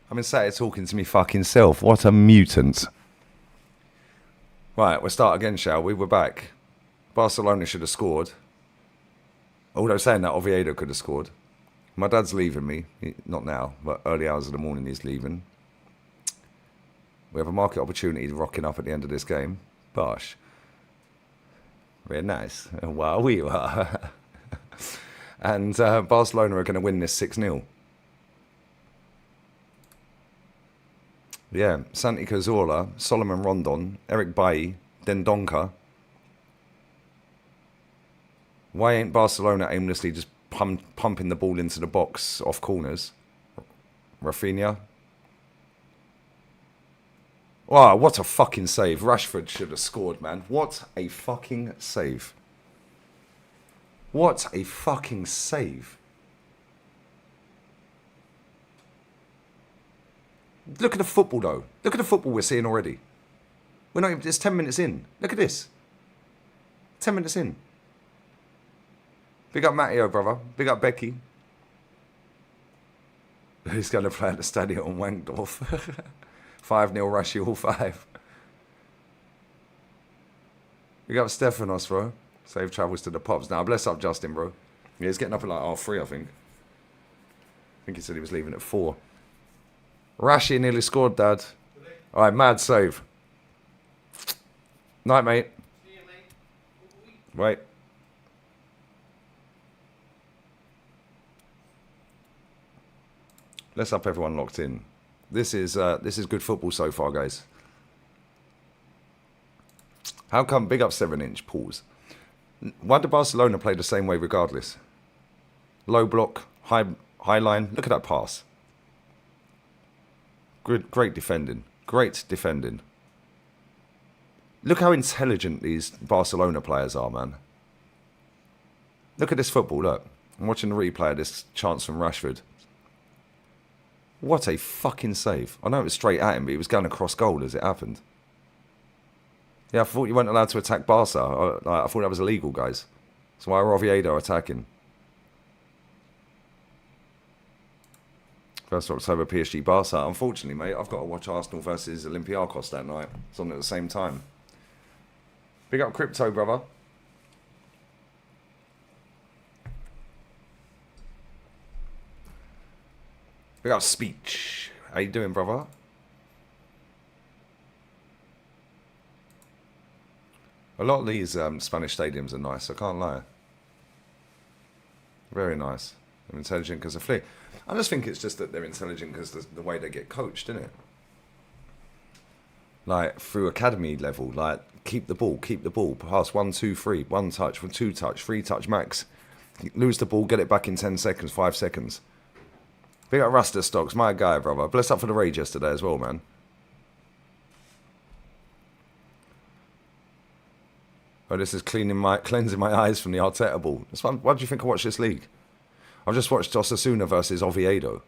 I'm sat here talking to me fucking self. What a mutant. Right, we'll start again, shall we? We're back. Barcelona should have scored. Although saying that, Oviedo could have scored. My dad's leaving me. Not now, but early hours of the morning he's leaving. We have a market opportunity rocking up at the end of this game. Bosh. Very nice. Wow, we are. And Barcelona are going to win this 6-0. Yeah, Santi Cazorla, Solomon Rondon, Eric Bailly, Dendonka. Why ain't Barcelona aimlessly just pumping the ball into the box off corners? Rafinha. Wow, what a fucking save. Rashford should have scored, man. What a fucking save. What a fucking save. Look at the football, though. Look at the football we're seeing already. We're not even, it's 10 minutes in. Look at this. 10 minutes in. Big up Matteo, brother. Big up Becky. Who's going to play at the stadium on Wankdorf? 5-0 Rushy, all 5. Big up Stefanos, bro. Safe travels to the Pops. Now, bless up Justin, bro. Yeah, he's getting up at like half 3, I think. I think he said he was leaving at 4. Rashi nearly scored, Dad. All right, mad save. Night, mate. See you, mate. Wait. Let's up everyone locked in. This is good football so far, guys. How come big up 7-inch pause? Why do Barcelona play the same way regardless? Low block, high line. Look at that pass. Great defending. Great defending. Look how intelligent these Barcelona players are, man. Look at this football, look. I'm watching the replay of this chance from Rashford. What a fucking save. I know it was straight at him, but he was going across goal as it happened. Yeah, I thought you weren't allowed to attack Barca. I thought that was illegal, guys. So why are Oviedo attacking? 1st of October, PSG Barca. Unfortunately, mate, I've got to watch Arsenal versus Olympiacos that night. It's on at the same time. Big up Crypto, brother. Big up Speech. How you doing, brother? A lot of these Spanish stadiums are nice, I can't lie. Very nice. They're intelligent because of flick. I just think it's just that they're intelligent because the way they get coached, isn't it? Like, through academy level, like, keep the ball, pass 1, 2, 3, 1 touch, 2 touch, 3 touch max. Lose the ball, get it back in 10 seconds, 5 seconds. Big up Rasta Stocks, my guy, brother. Bless up for the rage yesterday as well, man. Oh, this is cleansing my eyes from the Arteta ball. Why do you think I watched this league? I've just watched Osasuna versus Oviedo.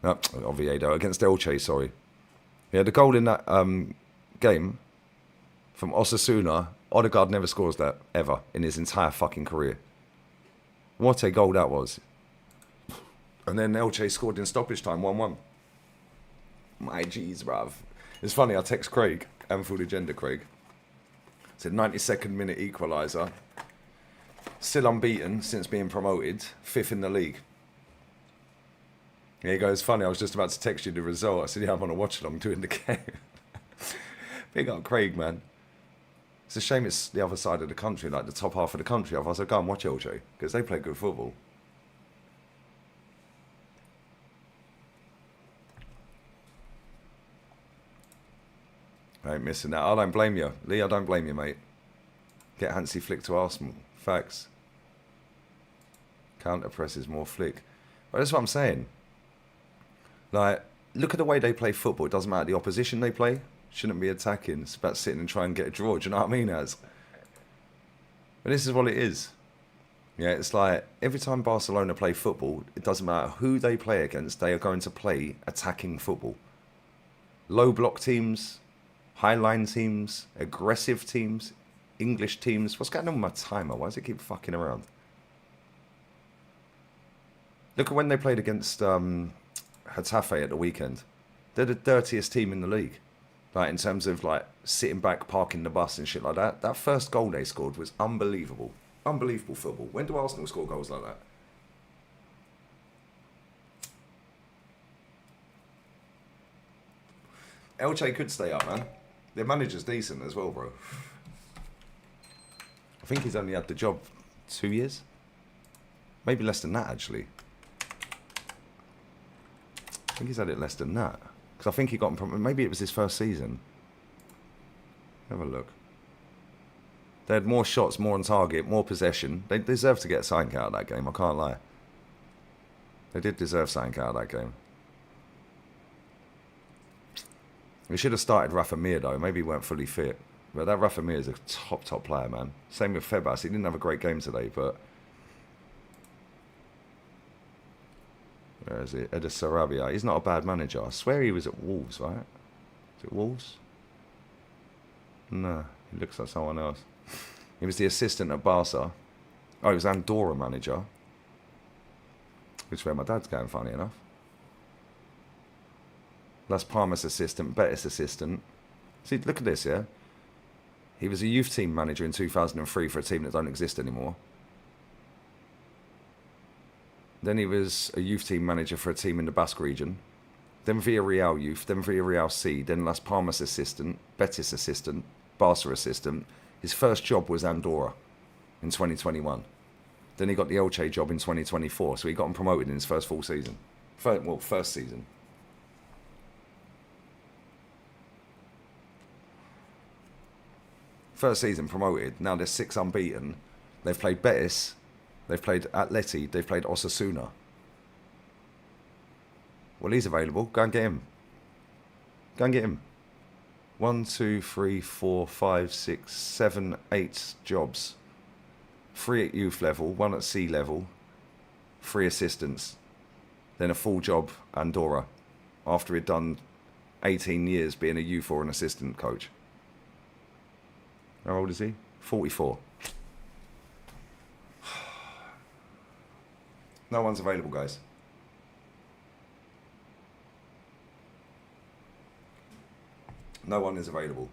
Oviedo against Elche, sorry. Yeah, the goal in that game from Osasuna, Odegaard never scores that, ever, in his entire fucking career. What a goal that was. And then Elche scored in stoppage time, 1-1. My G's, bruv. It's funny, I text Craig, Anfield Agenda Craig. Said 92nd minute equaliser. Still unbeaten since being promoted. 5th in the league. Yeah, he goes, funny, I was just about to text you the result. I said, yeah, I'm on a watch-along doing the game. Big up Craig, man. It's a shame it's the other side of the country, like the top half of the country. Otherwise, I'd go and watch LJ, because they play good football. I ain't missing that. I don't blame you. Lee, I don't blame you, mate. Get Hansi Flick to Arsenal. Facts. Counter press is more Flick. But that's what I'm saying. Like, look at the way they play football. It doesn't matter the opposition they play. Shouldn't be attacking. It's about sitting and trying to get a draw. Do you know what I mean, as? But this is what it is. Yeah, it's like, every time Barcelona play football, it doesn't matter who they play against, they are going to play attacking football. Low block teams, high line teams, aggressive teams, English teams. What's going on with my timer? Why does it keep fucking around? Look at when they played against Getafe at the weekend. They're the dirtiest team in the league. Like, in terms of, like, sitting back, parking the bus and shit like that. That first goal they scored was unbelievable. Unbelievable football. When do Arsenal score goals like that? Elche could stay up, man. Their manager's decent as well, bro. I think he's only had the job 2 years. Maybe less than that, actually. I think he's had it less than that. Because I think he got him, maybe it was his first season. Have a look. They had more shots, more on target, more possession. They deserved to get something out of that game, I can't lie. They did deserve something out of that game. We should have started Rafa Mir, though. Maybe he weren't fully fit. But that Rafa Mir is a top player, man. Same with Febas. He didn't have a great game today, but... Where is it? Edis Sarabia. He's not a bad manager. I swear he was at Wolves, right? Is it Wolves? No, he looks like someone else. He was the assistant at Barca. Oh, he was Andorra manager. Which is where my dad's going, funny enough. Las Palmas assistant, Betis assistant. See, look at this, yeah? He was a youth team manager in 2003 for a team that don't exist anymore. Then he was a youth team manager for a team in the Basque region. Then Villarreal youth, then Villarreal C, then Las Palmas assistant, Betis assistant, Barca assistant. His first job was Andorra in 2021. Then he got the Elche job in 2024, so he got him promoted in his first full season. First season. First season promoted. Now they're 6 unbeaten. They've played Betis. They've played Atleti. They've played Osasuna. Well, he's available. Go and get him. Go and get him. 1, 2, 3, 4, 5, 6, 7, 8 jobs. 3 at youth level, 1 at C level, 3 assistants. Then a full job, Andorra, after he'd done 18 years being a youth or an assistant coach. How old is he? 44. No one's available, guys. No one is available.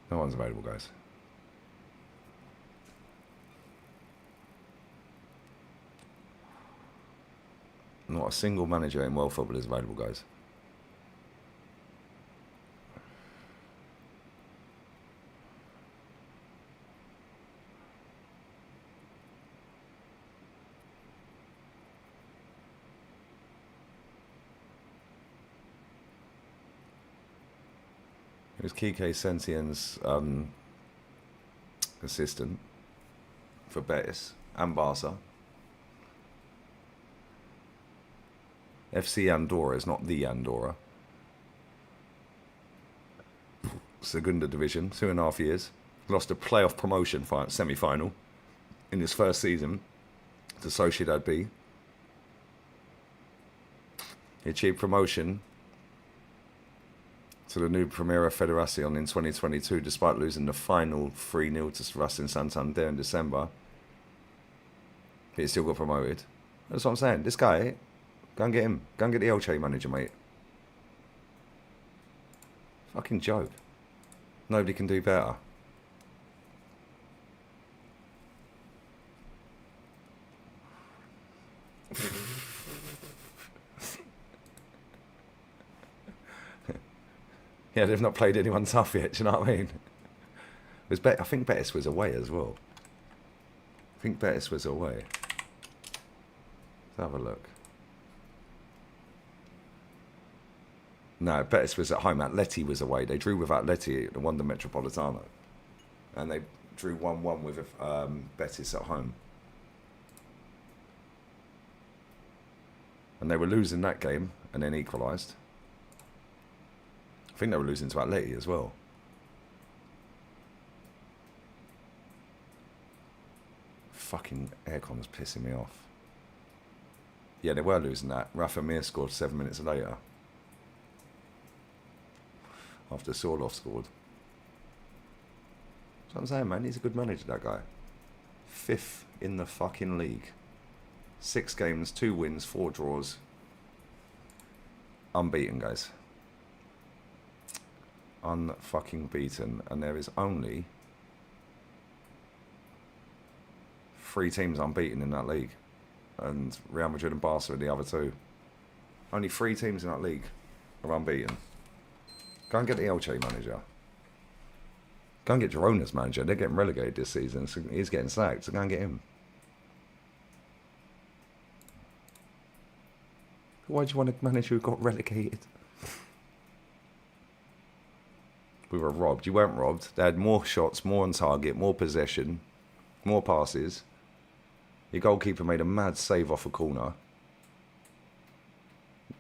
No one's available, guys. Not a single manager in world football is available, guys. It was Kike Setien's assistant for Betis and Barca. FC Andorra is not the Andorra. Segunda Division, 2.5 years. Lost a playoff promotion semi-final in his first season to Sociedad B. He achieved promotion to the new Primera Federación in 2022, despite losing the final 3-0 to Racing Santander in December. But he still got promoted. That's what I'm saying. This guy, go and get him. Go and get the Elche manager, mate. Fucking joke. Nobody can do better. Yeah, they've not played anyone tough yet, do you know what I mean? I think Betis was away as well. I think Betis was away. Let's have a look. No, Betis was at home. Atleti was away. They drew with Atleti at won the Metropolitano. And they drew 1-1 with Betis at home. And they were losing that game and then equalised. I think they were losing to Atleti as well. Fucking aircon's pissing me off. Yeah, they were losing that. Rafa Mir scored 7 minutes later. After Sorloth scored. That's what I'm saying, man. He's a good manager, that guy. 5th in the fucking league. 6 games, 2 wins, 4 draws. Unbeaten, guys. Unfucking beaten. And there is only 3 teams unbeaten in that league. And Real Madrid and Barca are the other 2. Only 3 teams in that league are unbeaten. Go and get the Elche manager. Go and get Girona's manager. They're getting relegated this season, so he's getting sacked. So go and get him. Why do you want a manager who got relegated? We were robbed. You weren't robbed. They had more shots, more on target, more possession, more passes. Your goalkeeper made a mad save off a corner.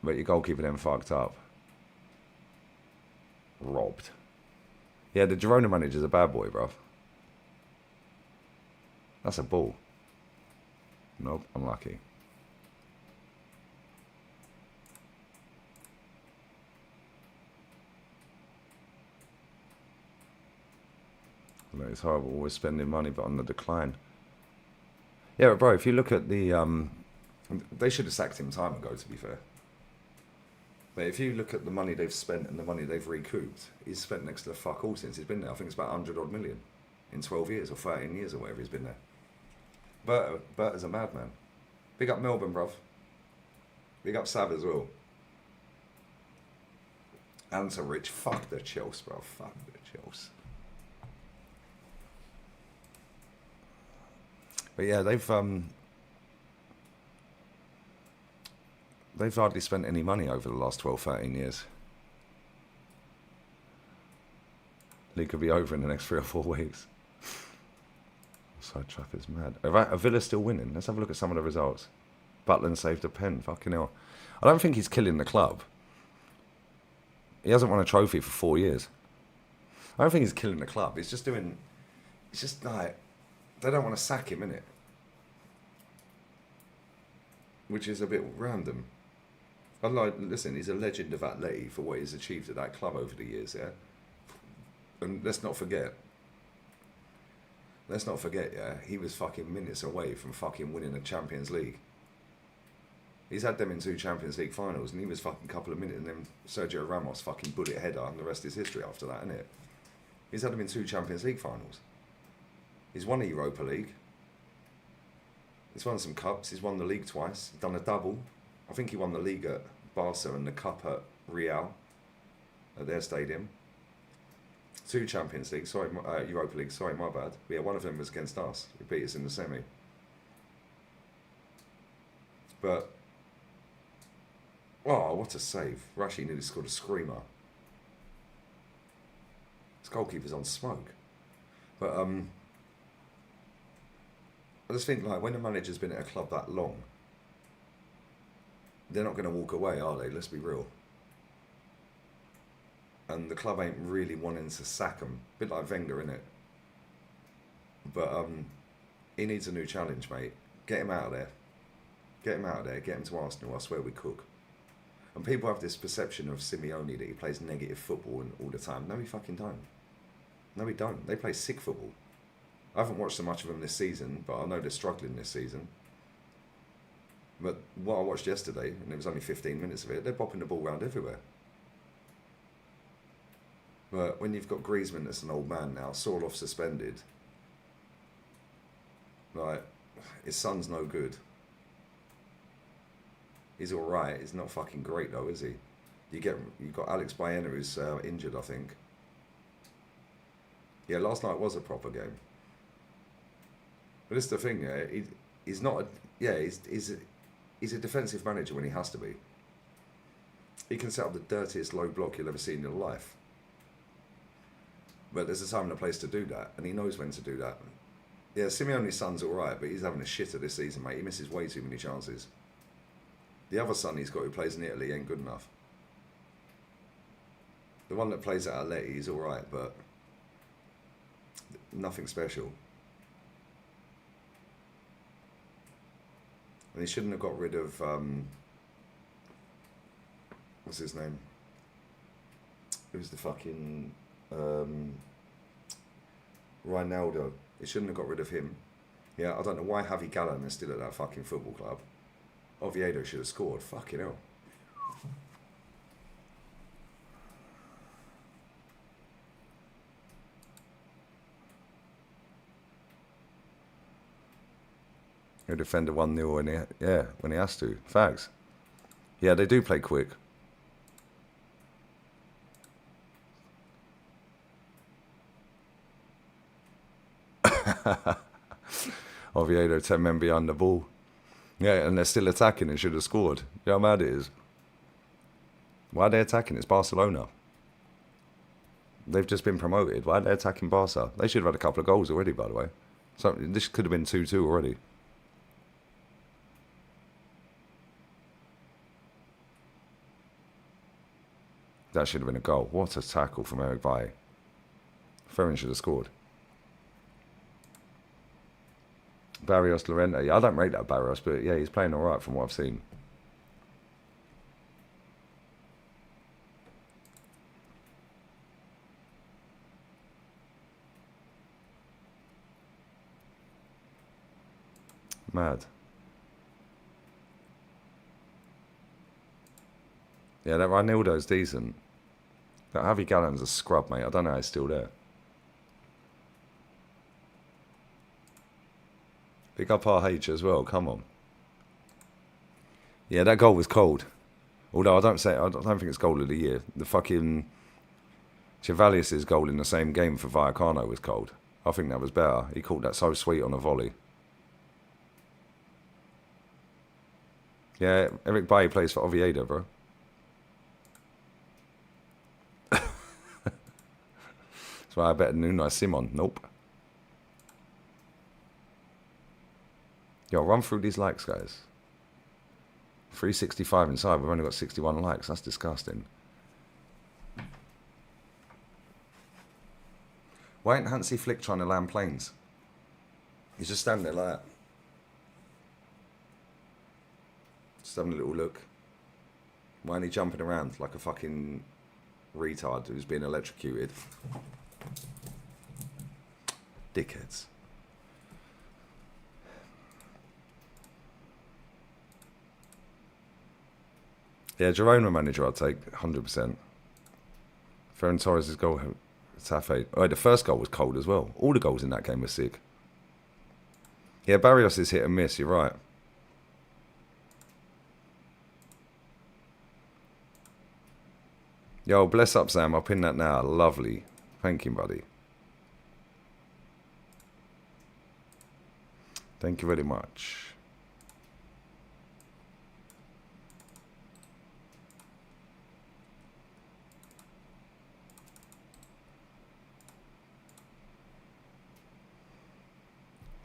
But your goalkeeper then fucked up. Robbed. Yeah, the Girona manager's a bad boy, bruv. That's a ball. Nope, unlucky. No, it's horrible, always spending money, but on the decline. Yeah, but bro, if you look at the... they should have sacked him time ago, to be fair. But if you look at the money they've spent and the money they've recouped, he's spent next to the fuck all since he's been there. I think it's about 100 odd million in 12 years or 13 years or whatever he's been there. Bert is a madman. Big up Melbourne, bruv. Big up Sav as well. And to Rich. Fuck the Chelsea, bruv. Fuck the Chelsea. But yeah, they've hardly spent any money over the last 12, 13 years. League could be over in the next 3 or 4 weeks. Side trap is mad. Are Villa still winning? Let's have a look at some of the results. Butland saved a pen. Fucking hell. I don't think he's killing the club. He hasn't won a trophy for 4 years. I don't think he's killing the club. He's just doing... It's just like... They don't want to sack him, innit? Which is a bit random. Listen, he's a legend of Atleti for what he's achieved at that club over the years, yeah? And let's not forget, yeah, he was fucking minutes away from fucking winning a Champions League. He's had them in 2 Champions League finals, and he was fucking a couple of minutes, and then Sergio Ramos fucking bullet header, and the rest is history after that, isn't it? He's had them in 2 Champions League finals. He's won the Europa League. He's won some cups. He's won the league twice. He's done a double. I think he won the league at Barca and the cup at Real, at their stadium. 2 Champions League, Europa League, sorry, my bad. But yeah, one of them was against us. He beat us in the semi. But, oh, what a save. Rashi nearly scored a screamer. His goalkeeper's on smoke. But, I just think, like, when a manager's been at a club that long, they're not going to walk away, are they? Let's be real. And the club ain't really wanting to sack him. A bit like Wenger, innit? But he needs a new challenge, mate. Get him out of there. Get him out of there. Get him to Arsenal. I swear we cook. And people have this perception of Simeone that he plays negative football all the time. No, he fucking don't. No, he don't. They play sick football. I haven't watched so much of them this season, but I know they're struggling this season. But what I watched yesterday, and it was only 15 minutes of it, they're bopping the ball around everywhere. But when you've got Griezmann that's an old man now, Sorloth suspended, like, his son's no good. He's alright, he's not fucking great though, is he? You've got Alex Baena who's injured, I think. Yeah, last night was a proper game. But this is the thing, yeah, he's not he's a defensive manager when he has to be. He can set up the dirtiest low block you'll ever see in your life. But there's a time and a place to do that, and he knows when to do that. Yeah, Simeone's son's alright, but he's having a shitter this season, mate. He misses way too many chances. The other son he's got who plays in Italy ain't good enough. The one that plays at Atleti is alright, but nothing special. And he shouldn't have got rid of, what's his name? Who's the fucking, Ronaldo. He shouldn't have got rid of him. Yeah, I don't know why Javi Gallen is still at that fucking football club. Oviedo should have scored. Fucking hell. He'll defend a 1-0 when he has to. Facts. Yeah, they do play quick. Oviedo 10 men behind the ball. Yeah, and they're still attacking and should have scored. You know how mad it is? Why are they attacking? It's Barcelona. They've just been promoted. Why are they attacking Barca? They should have had a couple of goals already, by the way. So this could have been 2-2 already. That should have been a goal. What a tackle from Eric Bailly. Ferrin should have scored. Barrios Llorente. Yeah, I don't rate that Barrios, but yeah, he's playing alright from what I've seen. Mad. Yeah, that Reinildo's decent. That Javi Gallen's a scrub, mate. I don't know how he's still there. Big up RH as well, come on. Yeah, that goal was cold. Although I don't think it's goal of the year. The fucking Chevalius' goal in the same game for Vallecano was cold. I think that was better. He caught that so sweet on a volley. Yeah, Eric Bailly plays for Oviedo, bro. That's why I bet Nuno Simon. Nope. Yo, run through these likes, guys. 365 inside. We've only got 61 likes. That's disgusting. Why ain't Hansi Flick trying to land planes? He's just standing there like that. Just having a little look. Why ain't he jumping around like a fucking retard who's being electrocuted? Dickheads. Yeah, Girona manager I'd take 100%. Ferran Torres' goal, Tafe. Oh, the first goal was cold as well. All the goals in that game were sick. Yeah, Barrios is hit and miss, you're right. Yo, bless up, Sam. I'll pin that now. Lovely. Thank you, buddy. Thank you very much.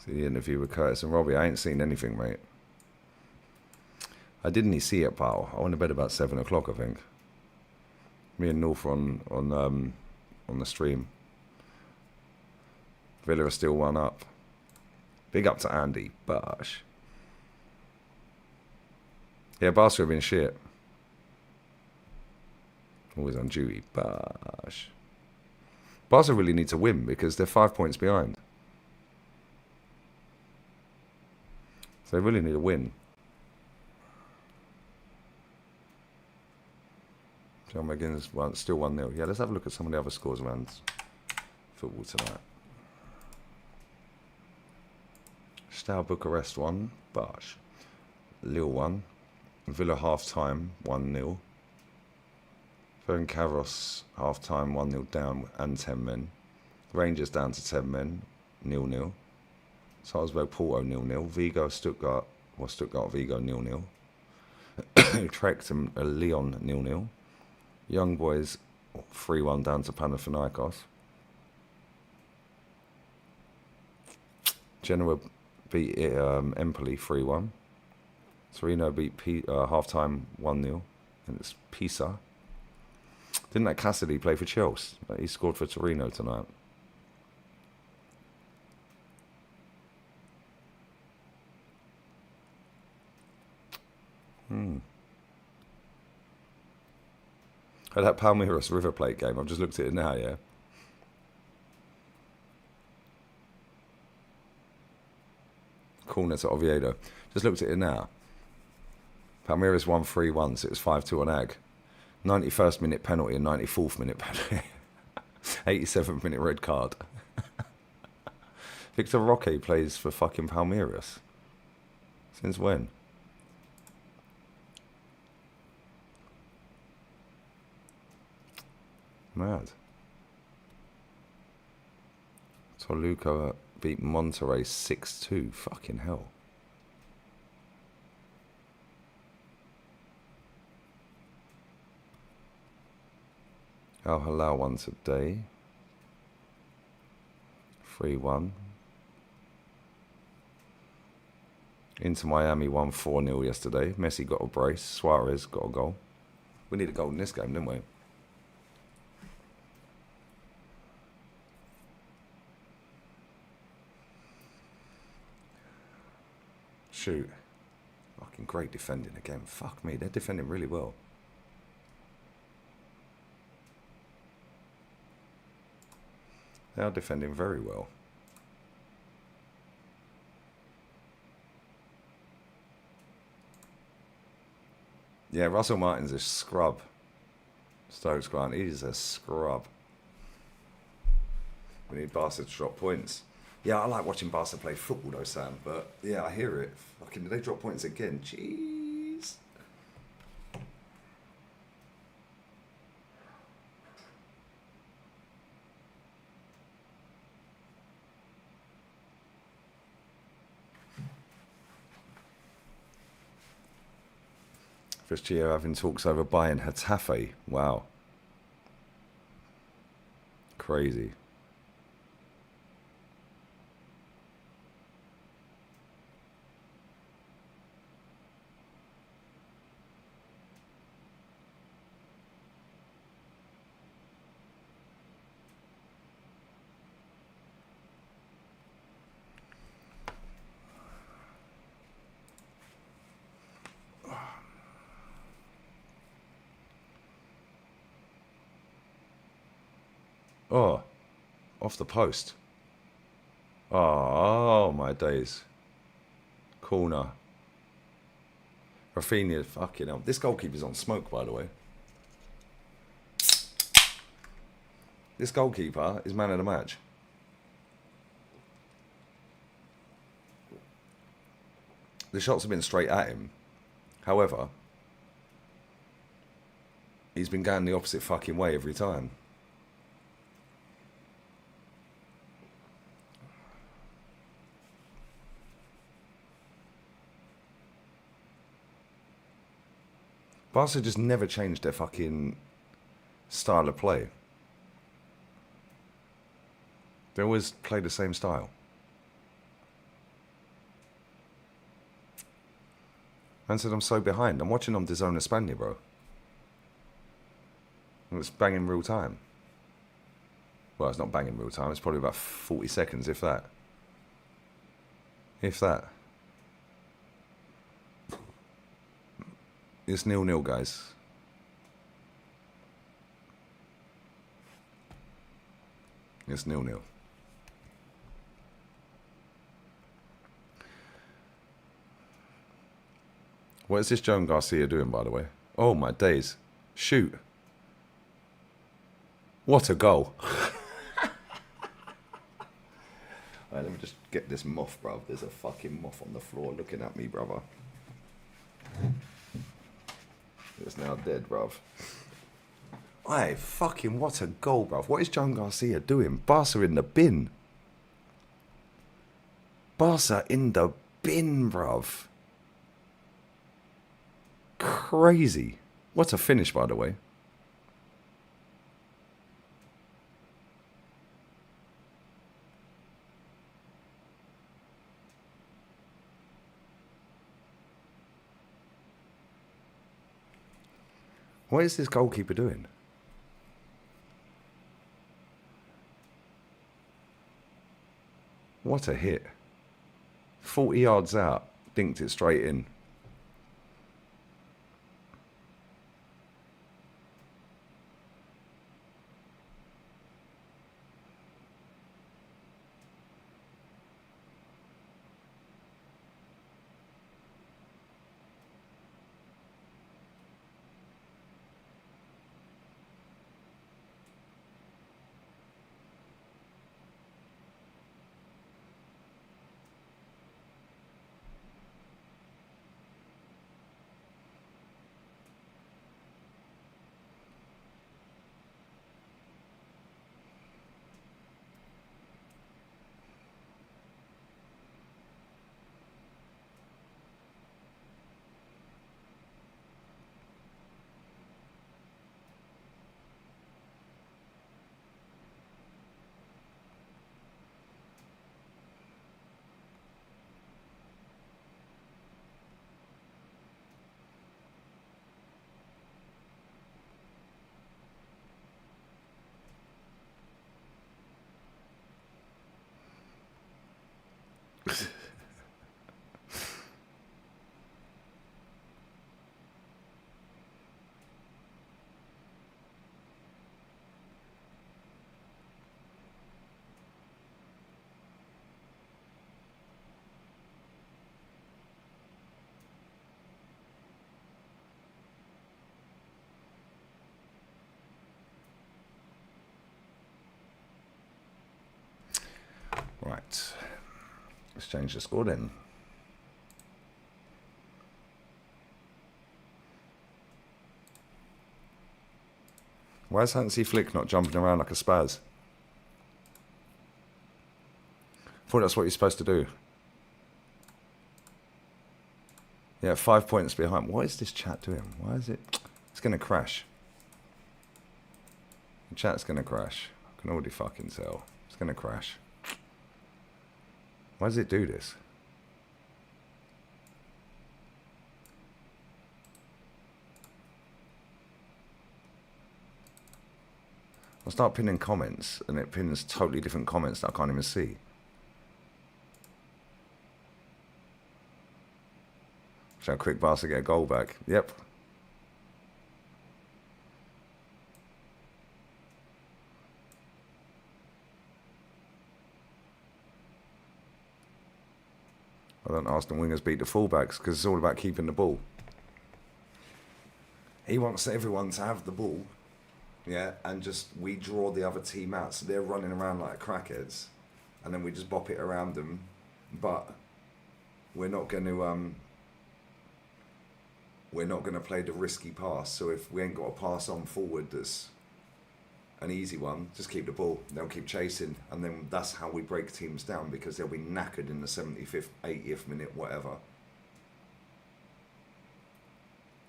See the interview with Curtis and Robbie. I ain't seen anything, mate. I didn't see it, pal. I went to bed about 7 o'clock, I think. Me and North on the stream. Villa are still 1 up. Big up to Andy. Bosh. Yeah, Barca have been shit. Always on duty. Bosh. Barca really need to win because they're 5 points behind. So they really need a win. John McGinn's still 1-0. Yeah, let's have a look at some of the other scores around football tonight. Steaua Bucharest 1, Bosh. Lille 1. Villa half-time, 1-0. Ferencváros half-time, 1-0 down and 10 men. Rangers down to 10 men, 0-0. Salzburg Porto 0-0. Vigo Stuttgart, Vigo 0-0. Utrecht and Lyon 0-0. Young Boys 3-1 down to Panathinaikos. Genoa beat Empoli 3-1. Torino beat half-time 1-0. And it's Pisa. Didn't that Cassidy play for Chelsea? He scored for Torino tonight. That Palmeiras River Plate game, I've just looked at it now, yeah. Corner to Oviedo. Just looked at it now. Palmeiras won 3-1, so it was 5-2 on Ag. 91st minute penalty and 94th minute penalty. 87th minute red card. Victor Roque plays for fucking Palmeiras. Since when? Mad. Toluca beat Monterrey 6-2. Fucking hell. Al Hilal won today. 3-1. Inter Miami won 4-0 yesterday. Messi got a brace. Suarez got a goal. We need a goal in this game, didn't we? Shoot. Fucking great defending again. Fuck me, they're defending really well. They are defending very well. Yeah, Russell Martin's a scrub. Stokes Grant, he's a scrub. We need Barca to drop points. Yeah, I like watching Barca play football though, Sam. But yeah, I hear it. Fucking, did they drop points again? Jeez. Fistio having talks over buying Hetafe. Wow. Crazy. Oh, off the post. Oh, my days. Corner. Rafinha, fucking hell. This goalkeeper's on smoke, by the way. This goalkeeper is man of the match. The shots have been straight at him. However, he's been going the opposite fucking way every time. Barca just never changed their fucking style of play. They always play the same style. Man said I'm so behind. I'm watching on DAZN España, bro. It's banging real time. Well, it's not banging real time. It's probably about 40 seconds, if that. If that. It's 0-0, guys. It's 0-0. What is this Joan Garcia doing, by the way? Oh, my days. Shoot. What a goal. Alright, let me just get this moth, bruv. There's a fucking moth on the floor looking at me, brother. It's now dead, bruv. Aye, fucking what a goal, bruv. What is Joan Garcia doing? Barca in the bin. Barca in the bin, bruv. Crazy. What a finish, by the way. What is this goalkeeper doing? What a hit. 40 yards out. Dinked it straight in. Right. Let's change the score then. Why is Hansi Flick not jumping around like a spaz? I thought that's what you're supposed to do. Yeah, 5 points behind. What is this chat doing? Why is it? It's going to crash. The chat's going to crash. I can already fucking tell. It's going to crash. Why does it do this? I'll start pinning comments, and it pins totally different comments that I can't even see. Shall quick Barca get a goal back? Yep. I don't ask the wingers beat the fullbacks because it's all about keeping the ball. He wants everyone to have the ball, yeah, and just we draw the other team out, so they're running around like crackheads, and then we just bop it around them, but we're not going to play the risky pass. So if we ain't got a pass on forward that's an easy one, just keep the ball. They'll keep chasing, and then that's how we break teams down, because they'll be knackered in the 75th, 80th minute, whatever.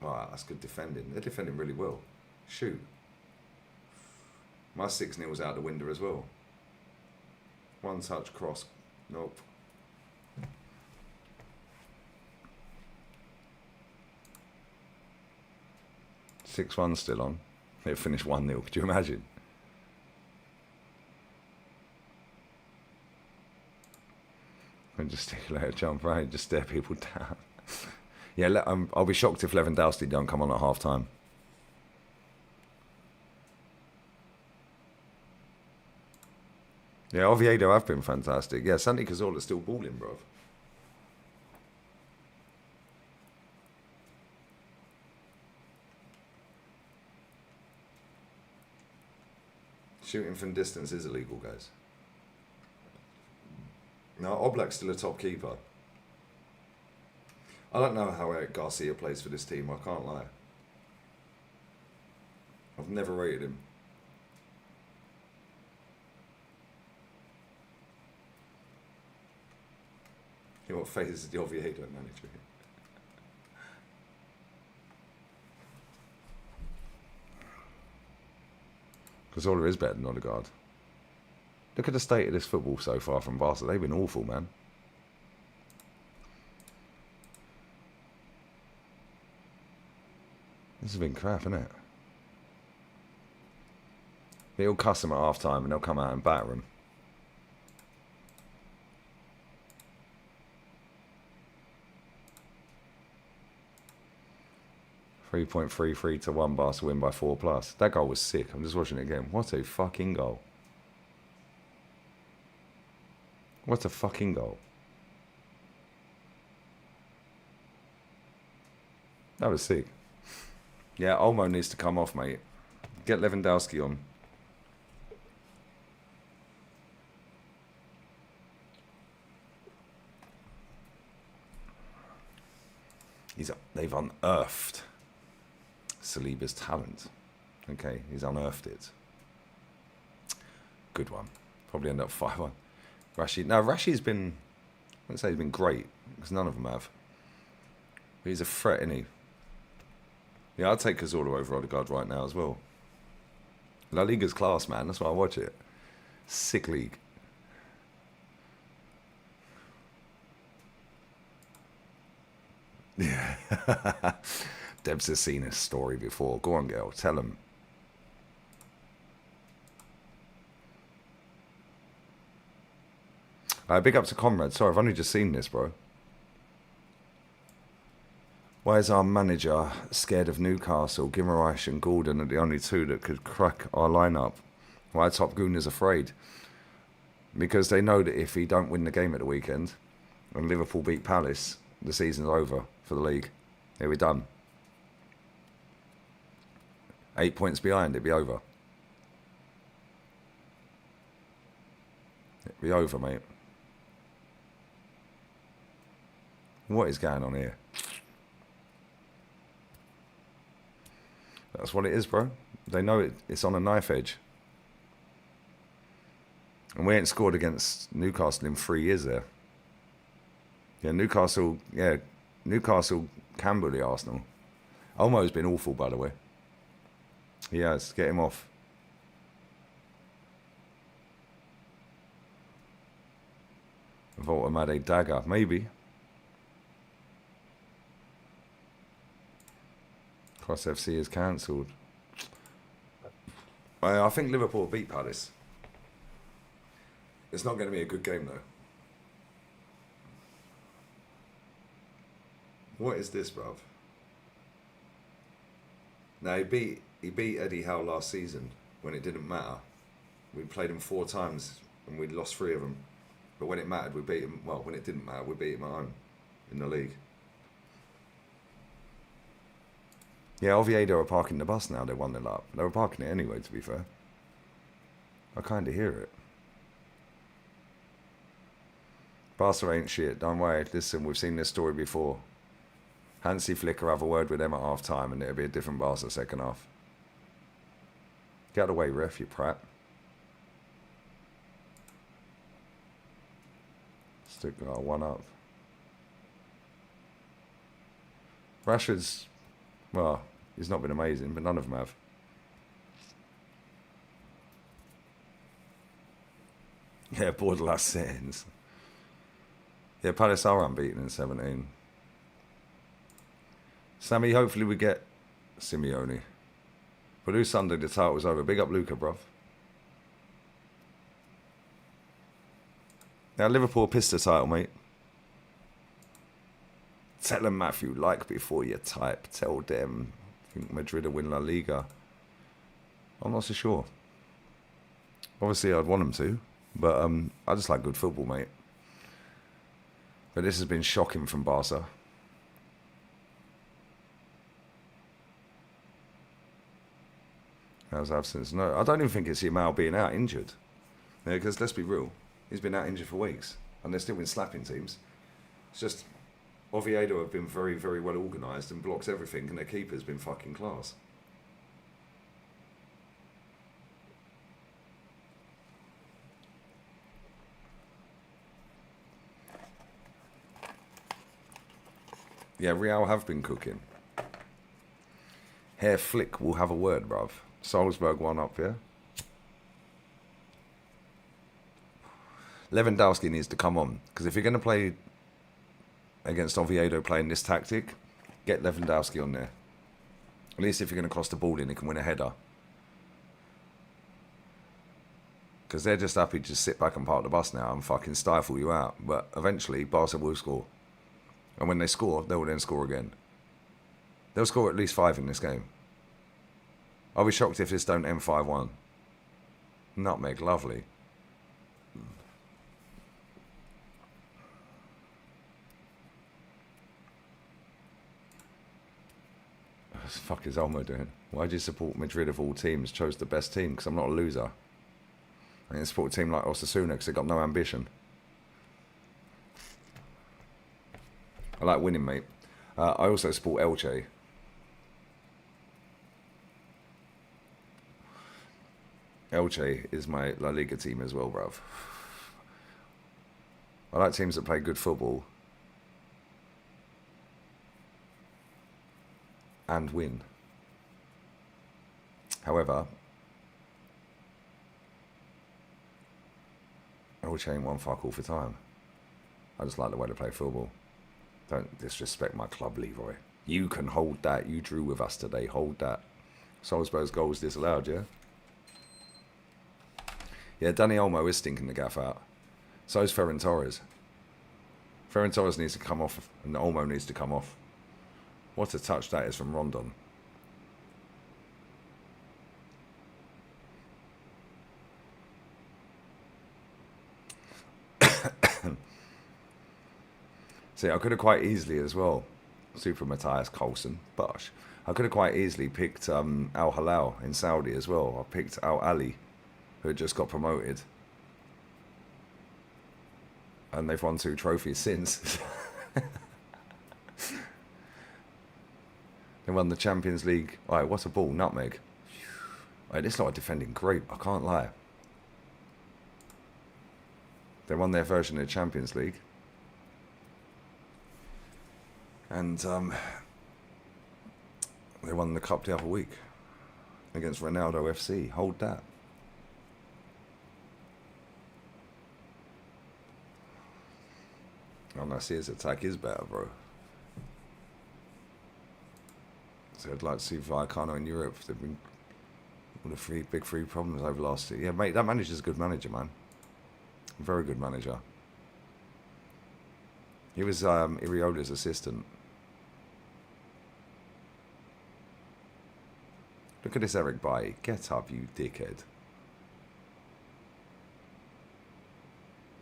Wow, that's good defending. They're defending really well. Shoot. My 6-0's out the window as well. One touch cross. Nope. (6-1) still on. It finished 1-0. Could you imagine? And just stick a jump right, just stare people down. Yeah, I'll be shocked if Lewandowski don't come on at half time. Yeah, Oviedo have been fantastic. Yeah, Santi Cazorla's still balling, bro. Shooting from distance is illegal, guys. No, Oblak's still a top keeper. I don't know how Eric Garcia plays for this team, I can't lie. I've never rated him. You know what phase is the Oviedo manager? Cazorla is better than Odegaard. Look at the state of this football so far from Barca. They've been awful, man. This has been crap, isn't it? They'll cuss them at half time and they'll come out and batter them. .33 to 1, Barca win by 4+. That goal was sick. I'm just watching it again. What a fucking goal. What a fucking goal. That was sick. Yeah, Olmo needs to come off, mate. Get Lewandowski on. They've unearthed Saliba's talent. Okay, he's unearthed it. Good one. Probably end up 5-1. Rashi's been, I wouldn't say he's been great, because none of them have. But he's a threat, isn't he? Yeah, I'd take Cazorla over Odegaard right now as well. La Liga's class, man. That's why I watch it. Sick league. Yeah. Debs has seen this story before. Go on, girl. Tell him. Big up to Comrade. Sorry, I've only just seen this, bro. Why is our manager scared of Newcastle? Guimaraes and Gordon are the only two that could crack our lineup. Why Top Goon is afraid? Because they know that if he don't win the game at the weekend and Liverpool beat Palace, the season's over for the league. Here we're done. 8 points behind, it'd be over. It'd be over, mate. What is going on here? That's what it is, bro. They know it's on a knife edge. And we ain't scored against Newcastle in 3 years there. Yeah, Newcastle can bully Arsenal. Olmo's been awful, by the way. He has. Get him off. Volta dagger, maybe. Cross FC is cancelled. I think Liverpool beat Palace. It's not going to be a good game though. What is this, bruv? Now he beat Eddie Howe last season when it didn't matter. We played him 4 times and we'd lost 3 of them. But when it mattered, we beat him. Well, when it didn't matter, we beat him at home in the league. Yeah, Oviedo are parking the bus now. They won the lap. They were parking it anyway, to be fair. I kind of hear it. Barca ain't shit. Don't worry. Listen, we've seen this story before. Hansi Flick will have a word with them at half time and it'll be a different Barca second half. Get away, ref, you prat. Stick 1 up. Rashford's, well, he's not been amazing, but none of them have. Yeah, bored last settings. Yeah, Palace are unbeaten in 17. Sammy, hopefully we get Simeone. But who Sunday the title was over? Big up Luca, bruv. Now Liverpool pissed the title, mate. Tell them, Matthew, like before you type. Tell them. I think Madrid will win La Liga. I'm not so sure. Obviously, I'd want them to. But I just like good football, mate. But this has been shocking from Barca. How's absence? No, I don't even think it's Yamal being out injured. Yeah, because let's be real. He's been out injured for weeks. And they've still been slapping teams. It's just Oviedo have been very, very well organised and blocks everything, and their keeper's been fucking class. Yeah, Real have been cooking. Herr Flick will have a word, bruv. Salzburg 1 up, yeah? Lewandowski needs to come on. Because if you're going to play against Oviedo playing this tactic, get Lewandowski on there. At least if you're going to cross the ball in, he can win a header. Because they're just happy to just sit back and park the bus now and fucking stifle you out. But eventually, Barca will score. And when they score, they will then score again. They'll score at least 5 in this game. I'll be shocked if this don't end 5-1. Nutmeg, lovely. What the fuck is Olmo doing? Why do you support Madrid of all teams? Chose the best team because I'm not a loser. I didn't support a team like Osasuna because they've got no ambition. I like winning, mate. I also support Elche. Elche is my La Liga team as well, bruv. I like teams that play good football and win. However, Elche ain't one fuck all for time. I just like the way they play football. Don't disrespect my club, Leroy. You can hold that. You drew with us today. Hold that. Salzburg's goal was disallowed, yeah? Yeah, Danny Olmo is stinking the gaff out. So is Ferran Torres. Ferran Torres needs to come off, and Olmo needs to come off. What a touch that is from Rondon. See, I could have quite easily as well, Super Matthias Coulson, Bosh. I could have quite easily picked Al Hilal in Saudi as well. I picked Al Ali, who had just got promoted. And they've won 2 trophies since. They won the Champions League. Alright, what a ball, nutmeg. Alright, this lot are defending great, I can't lie. They won their version of the Champions League. And they won the cup the other week against Ronaldo FC. Hold that. Oh, no, see, his attack is better, bro. So I'd like to see Vallecano in Europe. They've been all the big three problems over the last year. Yeah, mate, that manager's a good manager, man. Very good manager. He was Iriola's assistant. Look at this Eric Bailly. Get up, you dickhead.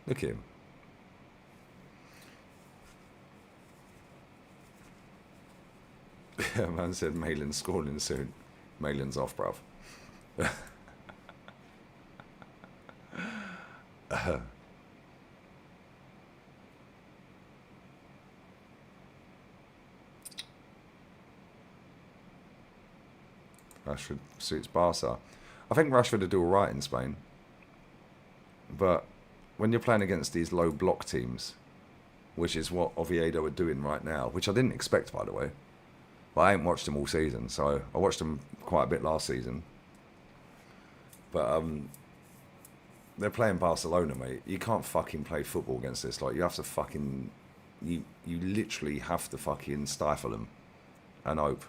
Look at him. Man said Malin's scoring soon. Malin's off, bruv. Rashford suits Barca. I think Rashford would do alright in Spain. But when you're playing against these low block teams, which is what Oviedo are doing right now, which I didn't expect, by the way. But I ain't watched them all season, so I watched them quite a bit last season. But they're playing Barcelona, mate. You can't fucking play football against this. Like, you have to fucking... You literally have to fucking stifle them and hope.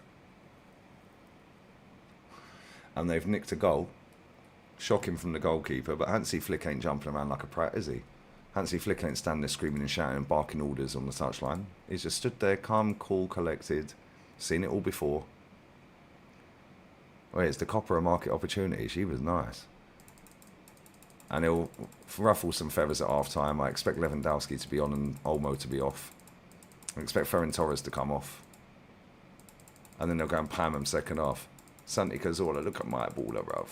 And they've nicked a goal. Shocking from the goalkeeper, but Hansi Flick ain't jumping around like a prat, is he? Hansi Flick ain't standing there screaming and shouting and barking orders on the touchline. He's just stood there, calm, cool, collected. Seen it all before. Oh, it's the Copper market opportunity. She was nice. And he'll ruffle some feathers at half time. I expect Lewandowski to be on and Olmo to be off. I expect Ferran Torres to come off. And then they'll go and pam him second half. Santi Cazorla, look at my baller, bruv.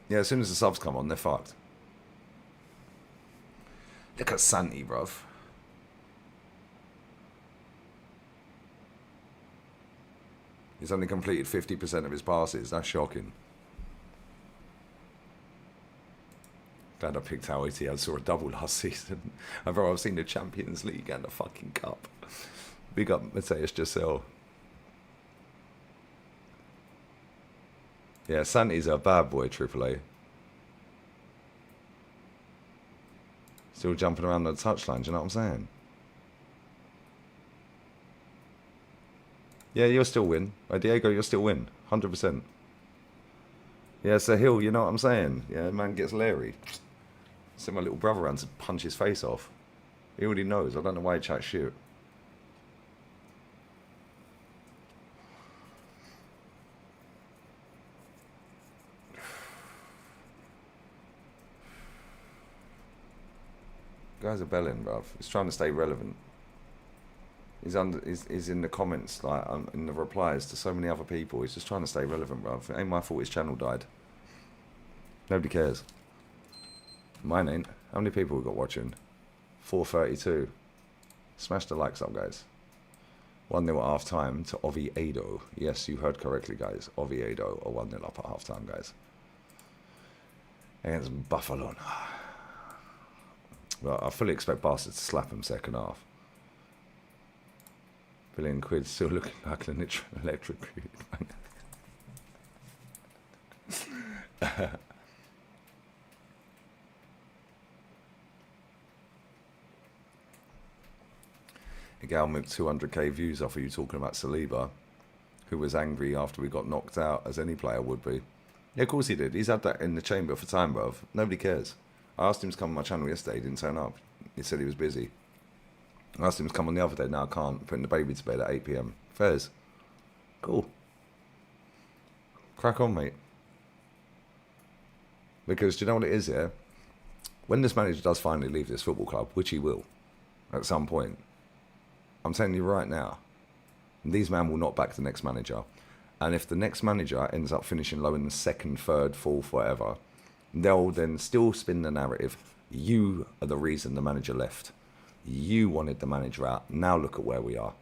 Yeah, as soon as the subs come on, they're fucked. Look at Santi, bruv. He's only completed 50% of his passes. That's shocking. Glad I picked how I saw a double last season. I've seen the Champions League and the fucking Cup. Big up Mateus Giselle. Yeah, Santi's a bad boy, AAA. Still jumping around the touchline, do you know what I'm saying? Yeah, you'll still win. Diego, you'll still win. 100%. Yeah, so Hill, you know what I'm saying? Yeah, man gets leery. Send my little brother around to punch his face off. He already knows. I don't know why he chats shit. Guys are belling, bruv. He's trying to stay relevant. He's in the comments, like in the replies to so many other people. He's just trying to stay relevant, bruv. It ain't my fault his channel died. Nobody cares. Mine ain't. How many people we got watching? 432. Smash the likes up, guys. 1-0 at half time to Oviedo. Yes, you heard correctly, guys. Oviedo are 1-0 up at half time, guys. Against Barcelona. Well, I fully expect Barca to slap him second half. £1 billion still looking like an electric. Gal moved 200k views off of you talking about Saliba, who was angry after we got knocked out, as any player would be. Yeah, of course he did. He's had that in the chamber for time, bruv. Nobody cares. I asked him to come on my channel yesterday. He didn't turn up. He said he was busy. I asked him to come on the other day. No, I can't. Putting the baby to bed at 8 p.m. Fairs. Cool. Crack on, mate. Because do you know what it is, yeah? When this manager does finally leave this football club, which he will, at some point, I'm telling you right now, these men will not back the next manager. And if the next manager ends up finishing low in the second, third, fourth, whatever, they'll then still spin the narrative. You are the reason the manager left. You wanted the manager out. Now look at where we are.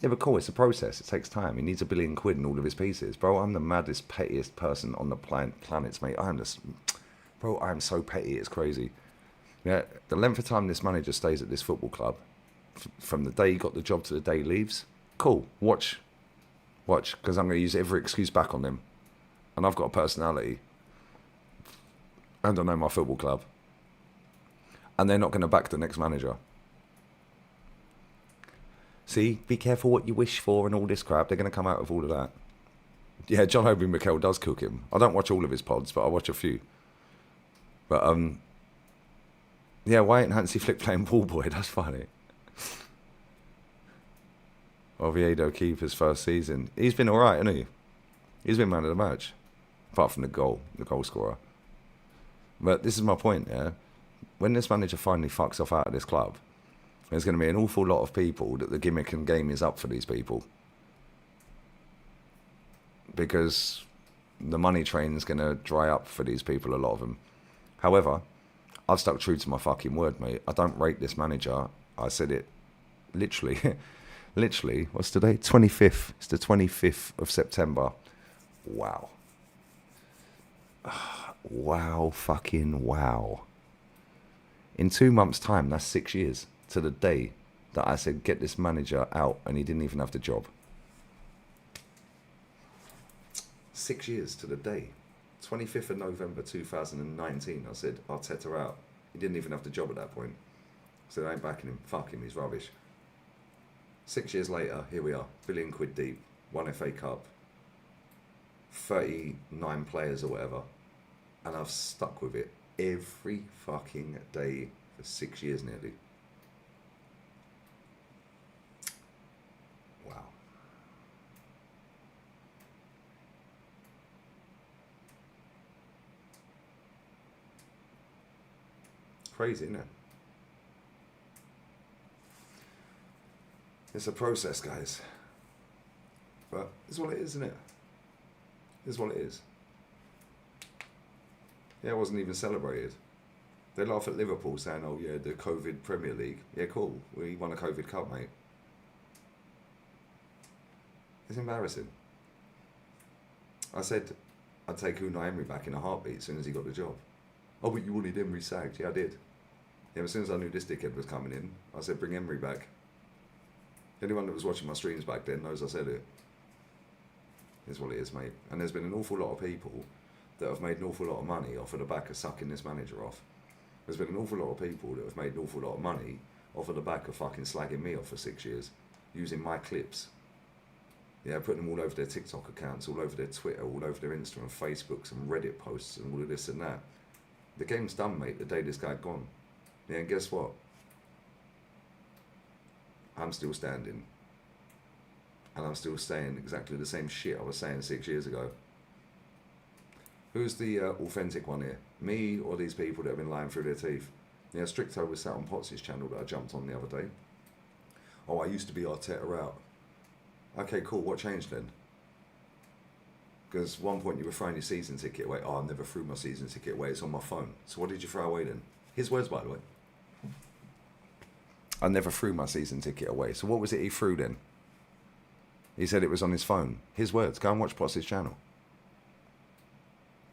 Yeah, but cool, it's a process. It takes time. He needs £1 billion in all of his pieces. Bro, I'm the maddest, pettiest person on the planets, mate. I am so petty, it's crazy. Yeah, the length of time this manager stays at this football club, from the day he got the job to the day he leaves, cool, watch, because I'm going to use every excuse back on them. And I've got a personality. And I know my football club. And they're not going to back the next manager. See, be careful what you wish for and all this crap. They're going to come out of all of that. Yeah, John Obi Mikel does cook him. I don't watch all of his pods, but I watch a few. But, yeah, why ain't Hansi Flick playing ball boy? That's funny. Oviedo keeper's first season. He's been all right, hasn't he? He's been man of the match. Apart from the goal scorer. But this is my point, yeah? When this manager finally fucks off out of this club, there's going to be an awful lot of people that the gimmick and game is up for these people. Because the money train's going to dry up for these people, a lot of them. However, I've stuck true to my fucking word, mate. I don't rate this manager. I said it literally, what's today? 25th. It's the 25th of September. Wow. Wow, fucking wow. In 2 months' time, that's 6 years to the day that I said, get this manager out, and he didn't even have the job. 6 years to the day. 25th of November 2019, I said, Arteta out. He didn't even have the job at that point. I said, I ain't backing him. Fuck him, he's rubbish. 6 years later, here we are. £1 billion deep. 1 FA Cup. 39 players or whatever. And I've stuck with it every fucking day for 6 years nearly. Wow. Crazy, isn't it? It's a process, guys. But it's what it is, isn't it? It's what it is. Yeah, it wasn't even celebrated. They laugh at Liverpool saying, oh yeah, the COVID Premier League. Yeah, cool. We won a COVID Cup, mate. It's embarrassing. I said I'd take Unai Emery back in a heartbeat as soon as he got the job. Oh, but you wanted Emery sacked. Yeah, I did. Yeah, as soon as I knew this dickhead was coming in, I said, bring Emery back. Anyone that was watching my streams back then knows I said it. It's what it is, mate. And there's been an awful lot of people that have made an awful lot of money off of the back of sucking this manager off. There's been an awful lot of people that have made an awful lot of money off of the back of fucking slagging me off for 6 years, using my clips. Yeah, putting them all over their TikTok accounts, all over their Twitter, all over their Insta and Facebooks and Reddit posts and all of this and that. The game's done, mate, the day this guy gone. Yeah, and guess what? I'm still standing. And I'm still saying exactly the same shit I was saying 6 years ago. Who's the authentic one here? Me or these people that have been lying through their teeth? Yeah, Stricto was sat on Potts' channel that I jumped on the other day. Oh, I used to be Arteta out. Okay, cool. What changed then? Because at one point you were throwing your season ticket away. Oh, I never threw my season ticket away. It's on my phone. So what did you throw away then? His words, by the way. I never threw my season ticket away. So what was it he threw then? He said it was on his phone. His words. Go and watch Potts' channel.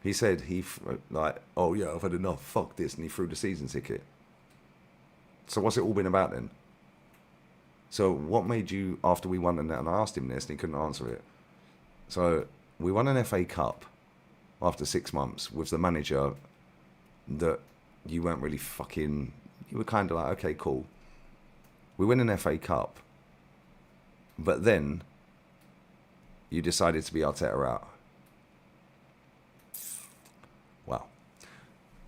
He said oh yeah, I've had enough. Fuck this. And he threw the season ticket. So what's it all been about then? So what made you, after we won, and I asked him this and he couldn't answer it. So we won an FA Cup after 6 months with the manager that you weren't really fucking, you were kind of like, okay, cool. We win an FA Cup, but then you decided to be Arteta out.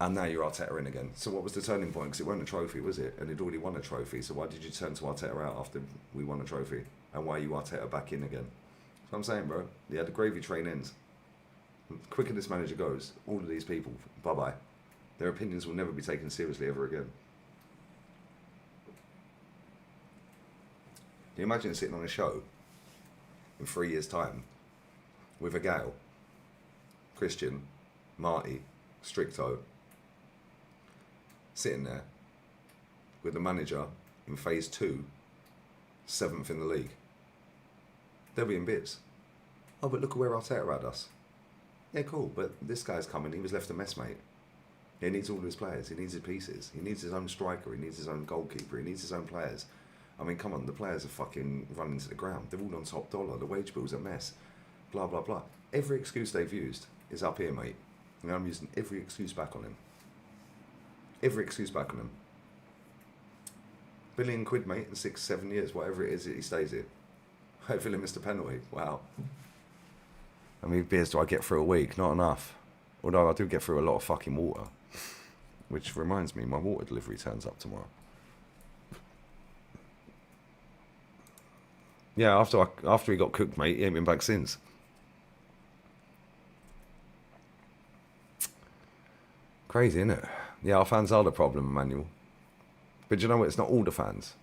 And now you're Arteta in again. So what was the turning point? Because it wasn't a trophy, was it? And he'd already won a trophy. So why did you turn to Arteta out after we won a trophy? And why are you Arteta back in again? That's what I'm saying, bro. Yeah, the gravy train ends. The quicker this manager goes, all of these people, bye-bye. Their opinions will never be taken seriously ever again. Can you imagine sitting on a show in 3 years' time with a Gale, Christian, Marty, Stricto, sitting there with the manager in phase 2, 7th in the league? They'll be in bits. Oh, but look at where Arteta had us. Yeah, cool, but this guy's coming, he was left a mess, mate. He needs all of his players, he needs his pieces, he needs his own striker, he needs his own goalkeeper, he needs his own players. I mean, come on, the players are fucking running to the ground. They're all on top dollar, the wage bill's a mess. Blah, blah, blah. Every excuse they've used is up here, mate. And I'm using every excuse back on him. Every excuse back on him. £1 billion, mate, in 6-7 years, whatever it is that he stays here. Hopefully missed a penalty. Wow. How many beers do I get through a week? Not enough. Although I do get through a lot of fucking water. Which reminds me, my water delivery turns up tomorrow. Yeah, after he got cooked, mate, he ain't been back since. Crazy, isn't it? Yeah, our fans are the problem, Emmanuel. But you know what? It's not all the fans.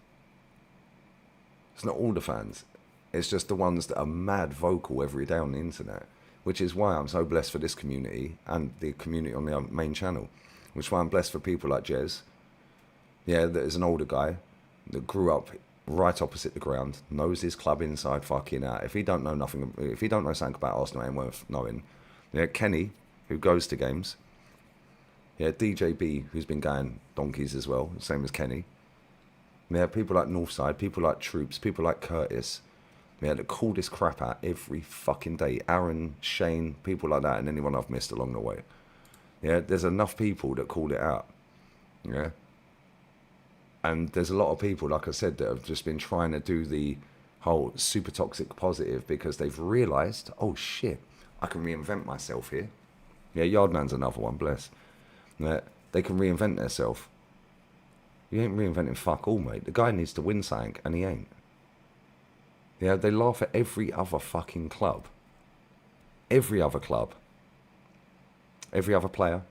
It's not all the fans. It's just the ones that are mad vocal every day on the internet, which is why I'm so blessed for this community and the community on the main channel, which is why I'm blessed for people like Jez. Yeah, that is an older guy that grew up right opposite the ground, knows his club inside fucking out. If he don't know nothing, if he don't know something about Arsenal, it ain't worth knowing. Yeah, Kenny, who goes to games. Yeah, DJB, who's been going donkeys as well, same as Kenny. Yeah, people like Northside, people like Troops, people like Curtis. Yeah, that call this crap out every fucking day. Aaron, Shane, people like that, and anyone I've missed along the way. Yeah, there's enough people that call it out. Yeah. And there's a lot of people, like I said, that have just been trying to do the whole super toxic positive because they've realised, oh shit, I can reinvent myself here. Yeah, Yardman's another one, bless. Yeah, they can reinvent themselves. You ain't reinventing fuck all, mate. The guy needs to win something, and he ain't. Yeah, they laugh at every other fucking club. Every other club. Every other player.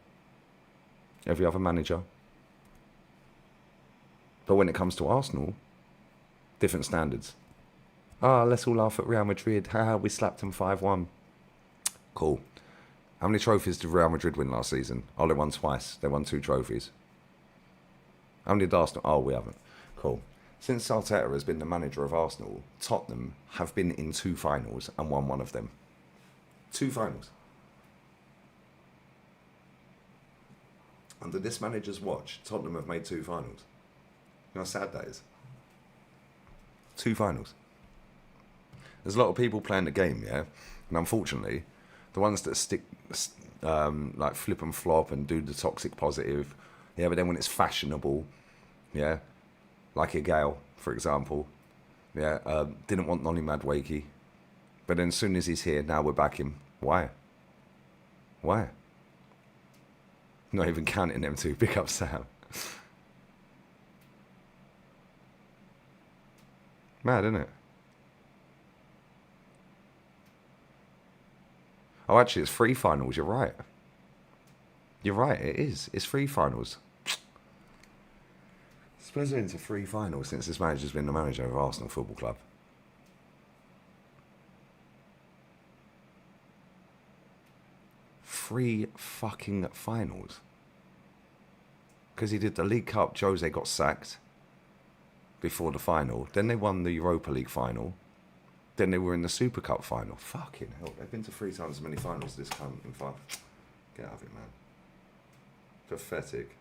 Every other manager. But when it comes to Arsenal, different standards. Let's all laugh at Real Madrid. Haha, we slapped them 5-1. Cool. How many trophies did Real Madrid win last season? Oh, they won twice. They won 2 trophies. How many did Arsenal? Oh, we haven't. Cool. Since Arteta has been the manager of Arsenal, Tottenham have been in 2 finals and won one of them. 2 finals. Under this manager's watch, Tottenham have made 2 finals. You know how sad that is? 2 finals. There's a lot of people playing the game, yeah? And unfortunately, the ones that stick, like flip and flop and do the toxic positive, yeah, but then when it's fashionable, yeah, like a Gale, for example, yeah, didn't want Nonny Madueke, but then as soon as he's here, now we're back him. Why? Why? Not even counting them 2. Pick up Sam. Mad, isn't it? Oh, actually, it's 3 finals. You're right. You're right. It is. It's 3 finals. Spurs are into 3 finals since this manager's been the manager of Arsenal Football Club. 3 fucking finals. Because he did the League Cup, Jose got sacked before the final. Then they won the Europa League final. Then they were in the Super Cup final. Fucking hell, they've been to 3 times as many finals as this cunt in 5. Get out of it, man. Pathetic.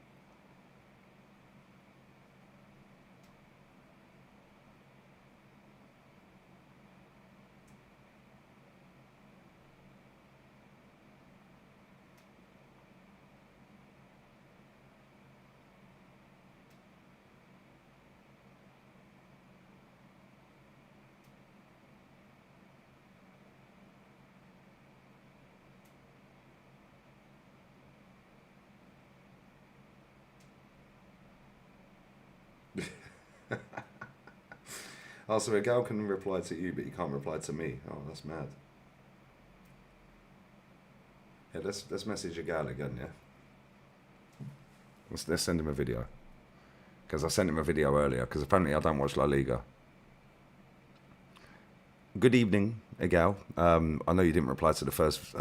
Oh, so a gal can reply to you, but you can't reply to me. Oh, that's mad. Yeah, let's message a gal again, yeah? Let's send him a video. Because I sent him a video earlier, because apparently I don't watch La Liga. Good evening, Egal. I know you didn't reply to the first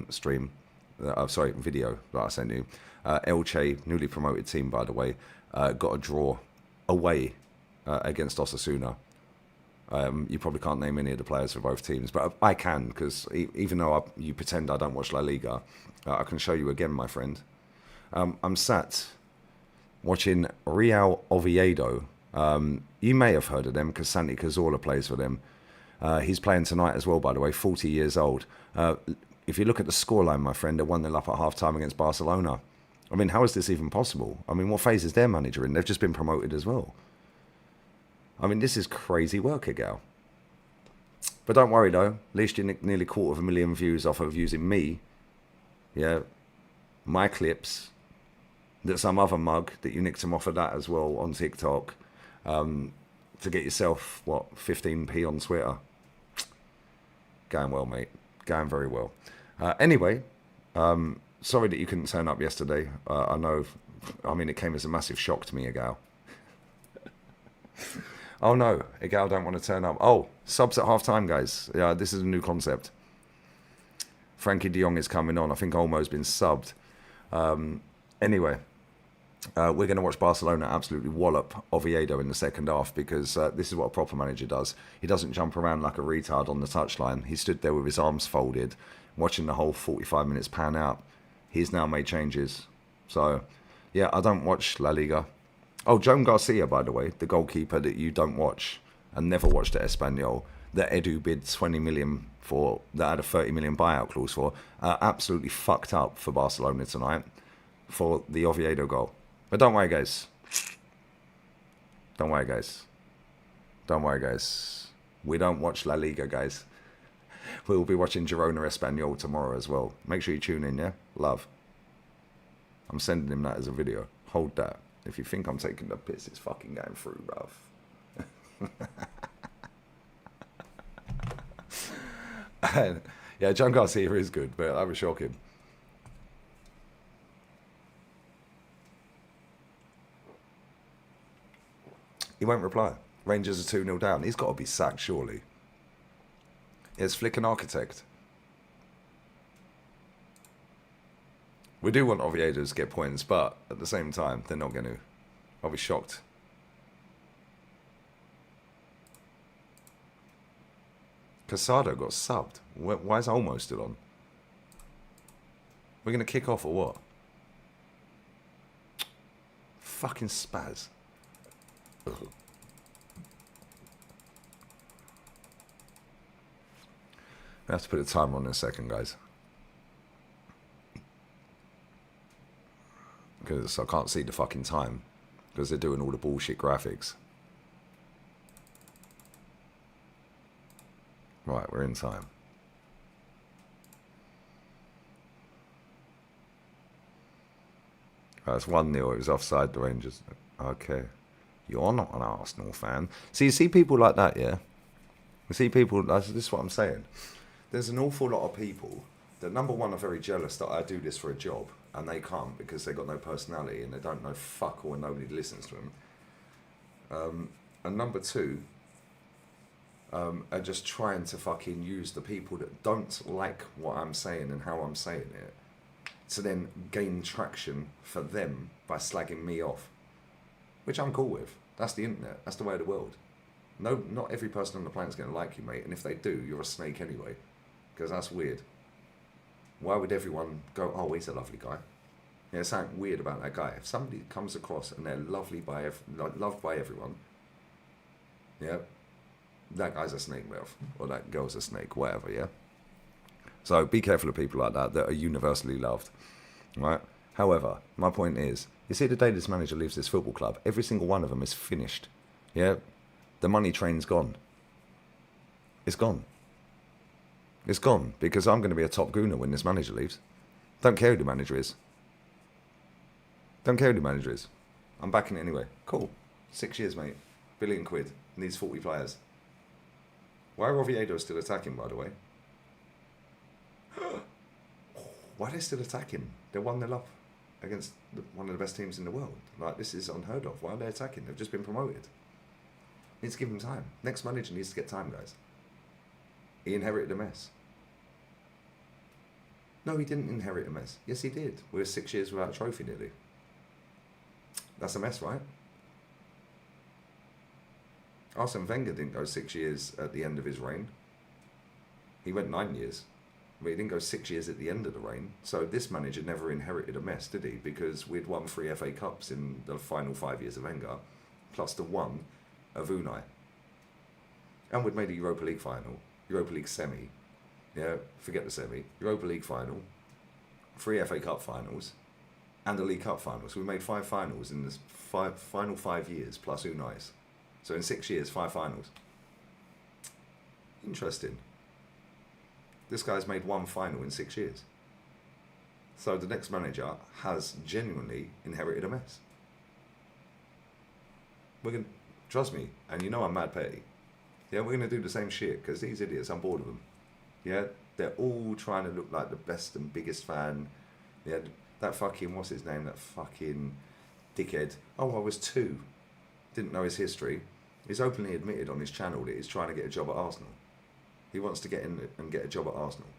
stream. Video that I sent you. Elche, newly promoted team, by the way, got a draw away against Osasuna. You probably can't name any of the players for both teams, but I can, because even though you pretend I don't watch La Liga, I can show you again, my friend. I'm sat watching Real Oviedo. You may have heard of them, because Santi Cazorla plays for them. He's playing tonight as well, by the way, 40 years old. If you look at the scoreline, my friend, they're 1-0 up at half-time against Barcelona. I mean, how is this even possible? I mean, what phase is their manager in? They've just been promoted as well. I mean, this is crazy work, Gal. But don't worry, though. At least you nicked nearly 250,000 views off of using me. Yeah, my clips. That some other mug that you nicked him off of that as well on TikTok. To get yourself, 15p on Twitter. Going well, mate. Going very well. Anyway, sorry that you couldn't turn up yesterday. I know, it came as a massive shock to me, Egal. Oh no, Egal don't want to turn up. Oh, subs at half time, guys. Yeah, this is a new concept. Frankie de Jong is coming on. I think Olmo's been subbed. Anyway, we're going to watch Barcelona absolutely wallop Oviedo in the second half, because this is what a proper manager does. He doesn't jump around like a retard on the touchline. He stood there with his arms folded, watching the whole 45 minutes pan out. He's now made changes. So, yeah, I don't watch La Liga. Oh, Joan Garcia, by the way, the goalkeeper that you don't watch and never watched at Espanyol, that Edu bid 20 million for, that had a 30 million buyout clause for, absolutely fucked up for Barcelona tonight for the Oviedo goal. But don't worry, guys. Don't worry, guys. Don't worry, guys. We don't watch La Liga, guys. We'll be watching Girona Espanyol tomorrow as well. Make sure you tune in, yeah? Love. I'm sending him that as a video. Hold that. If you think I'm taking the piss, it's fucking going through, bruv. Yeah, John Garcia is good, but that was shocking. He won't reply. Rangers are 2-0 down. He's got to be sacked, surely. It's Flick and Architect. We do want Oviedo to get points, but at the same time, they're not going to. I'll be shocked. Casado got subbed. Why is Olmo still on? We're going to kick off or what? Fucking spaz. Ugh. I have to put a timer on in a second, guys. Because I can't see the fucking time. Because they're doing all the bullshit graphics. Right, we're in time. It's 1-0. It was offside, the Rangers. Okay. You're not an Arsenal fan. So you see people like that, yeah? You see people, this is what I'm saying. There's an awful lot of people that, number one, are very jealous that I do this for a job, and they can't because they got no personality and they don't know fuck all and nobody listens to them. And number two, are just trying to fucking use the people that don't like what I'm saying and how I'm saying it to then gain traction for them by slagging me off. Which I'm cool with. That's the internet. That's the way of the world. No, not every person on the planet's going to like you, mate. And if they do, you're a snake anyway. Because that's weird. Why would everyone go, oh, he's a lovely guy? Yeah, there's something weird about that guy. If somebody comes across and they're lovely loved by everyone, yeah, that guy's a snake, mouth. Or that girl's a snake, whatever, yeah? So be careful of people like that that are universally loved, right? However, my point is, you see, the day this manager leaves this football club, every single one of them is finished. Yeah? The money train's gone. It's gone. It's gone, because I'm going to be a top gooner when this manager leaves. Don't care who the manager is. Don't care who the manager is. I'm backing it anyway. Cool. 6 years, mate. £1 billion. Needs 40 players. Why are Oviedo still attacking, by the way? Why are they still attacking? They're 1-0 up against one of the best teams in the world. Like, this is unheard of. Why are they attacking? They've just been promoted. Needs to give them time. Next manager needs to get time, guys. He inherited a mess. No, he didn't inherit a mess. Yes, he did. We're 6 years without a trophy nearly. That's a mess, right? Arsene Wenger didn't go 6 years at the end of his reign. He went 9 years. But he didn't go 6 years at the end of the reign. So this manager never inherited a mess, did he? Because we'd won 3 FA Cups in the final 5 years of Wenger, plus the 1 of Unai. And we'd made a Europa League final, Europa League semi. Yeah, forget the semi. Europa League final, 3 FA Cup finals, and a League Cup final. So we made 5 finals in the final 5 years, plus Unai's. So in 6 years, 5 finals. Interesting. This guy's made 1 final in 6 years. So the next manager has genuinely inherited a mess. We're going to, trust me, and you know I'm mad petty. Yeah, we're going to do the same shit, because these idiots, I'm bored of them. Yeah, they're all trying to look like the best and biggest fan. Yeah, that fucking, what's his name, that fucking dickhead. Oh, I was 2. Didn't know his history. He's openly admitted on his channel that he's trying to get a job at Arsenal. He wants to get in and get a job at Arsenal.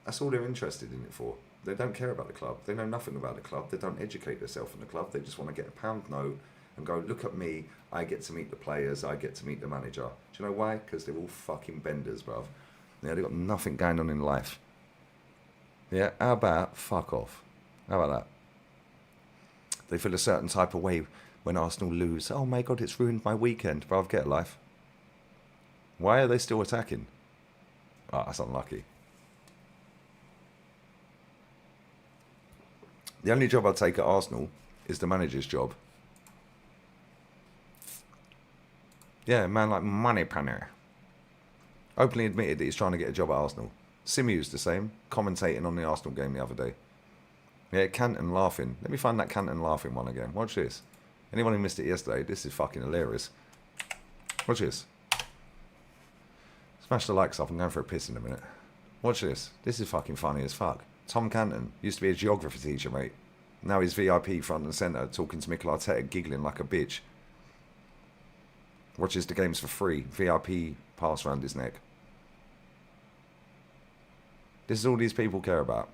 That's all they're interested in it for. They don't care about the club. They know nothing about the club. They don't educate themselves in the club. They just want to get a pound note and go, look at me. I get to meet the players. I get to meet the manager. Do you know why? Because they're all fucking benders, bruv. Yeah, they've got nothing going on in life. Yeah, how about fuck off? How about that? They feel a certain type of way when Arsenal lose. Oh my God, it's ruined my weekend. Bruv, get a life. Why are they still attacking? Oh, that's unlucky. The only job I'd take at Arsenal is the manager's job. Yeah, a man like Moneypenny openly admitted that he's trying to get a job at Arsenal. Simu's the same, commentating on the Arsenal game the other day. Yeah, Canton laughing. Let me find that Canton laughing one again. Watch this. Anyone who missed it yesterday, this is fucking hilarious. Watch this. Smash the likes up. I'm going for a piss in a minute. Watch this. This is fucking funny as fuck. Tom Canton used to be a geography teacher, mate. Now he's VIP front and centre, talking to Mikel Arteta, giggling like a bitch. Watches the games for free. VIP pass around his neck. This is all these people care about.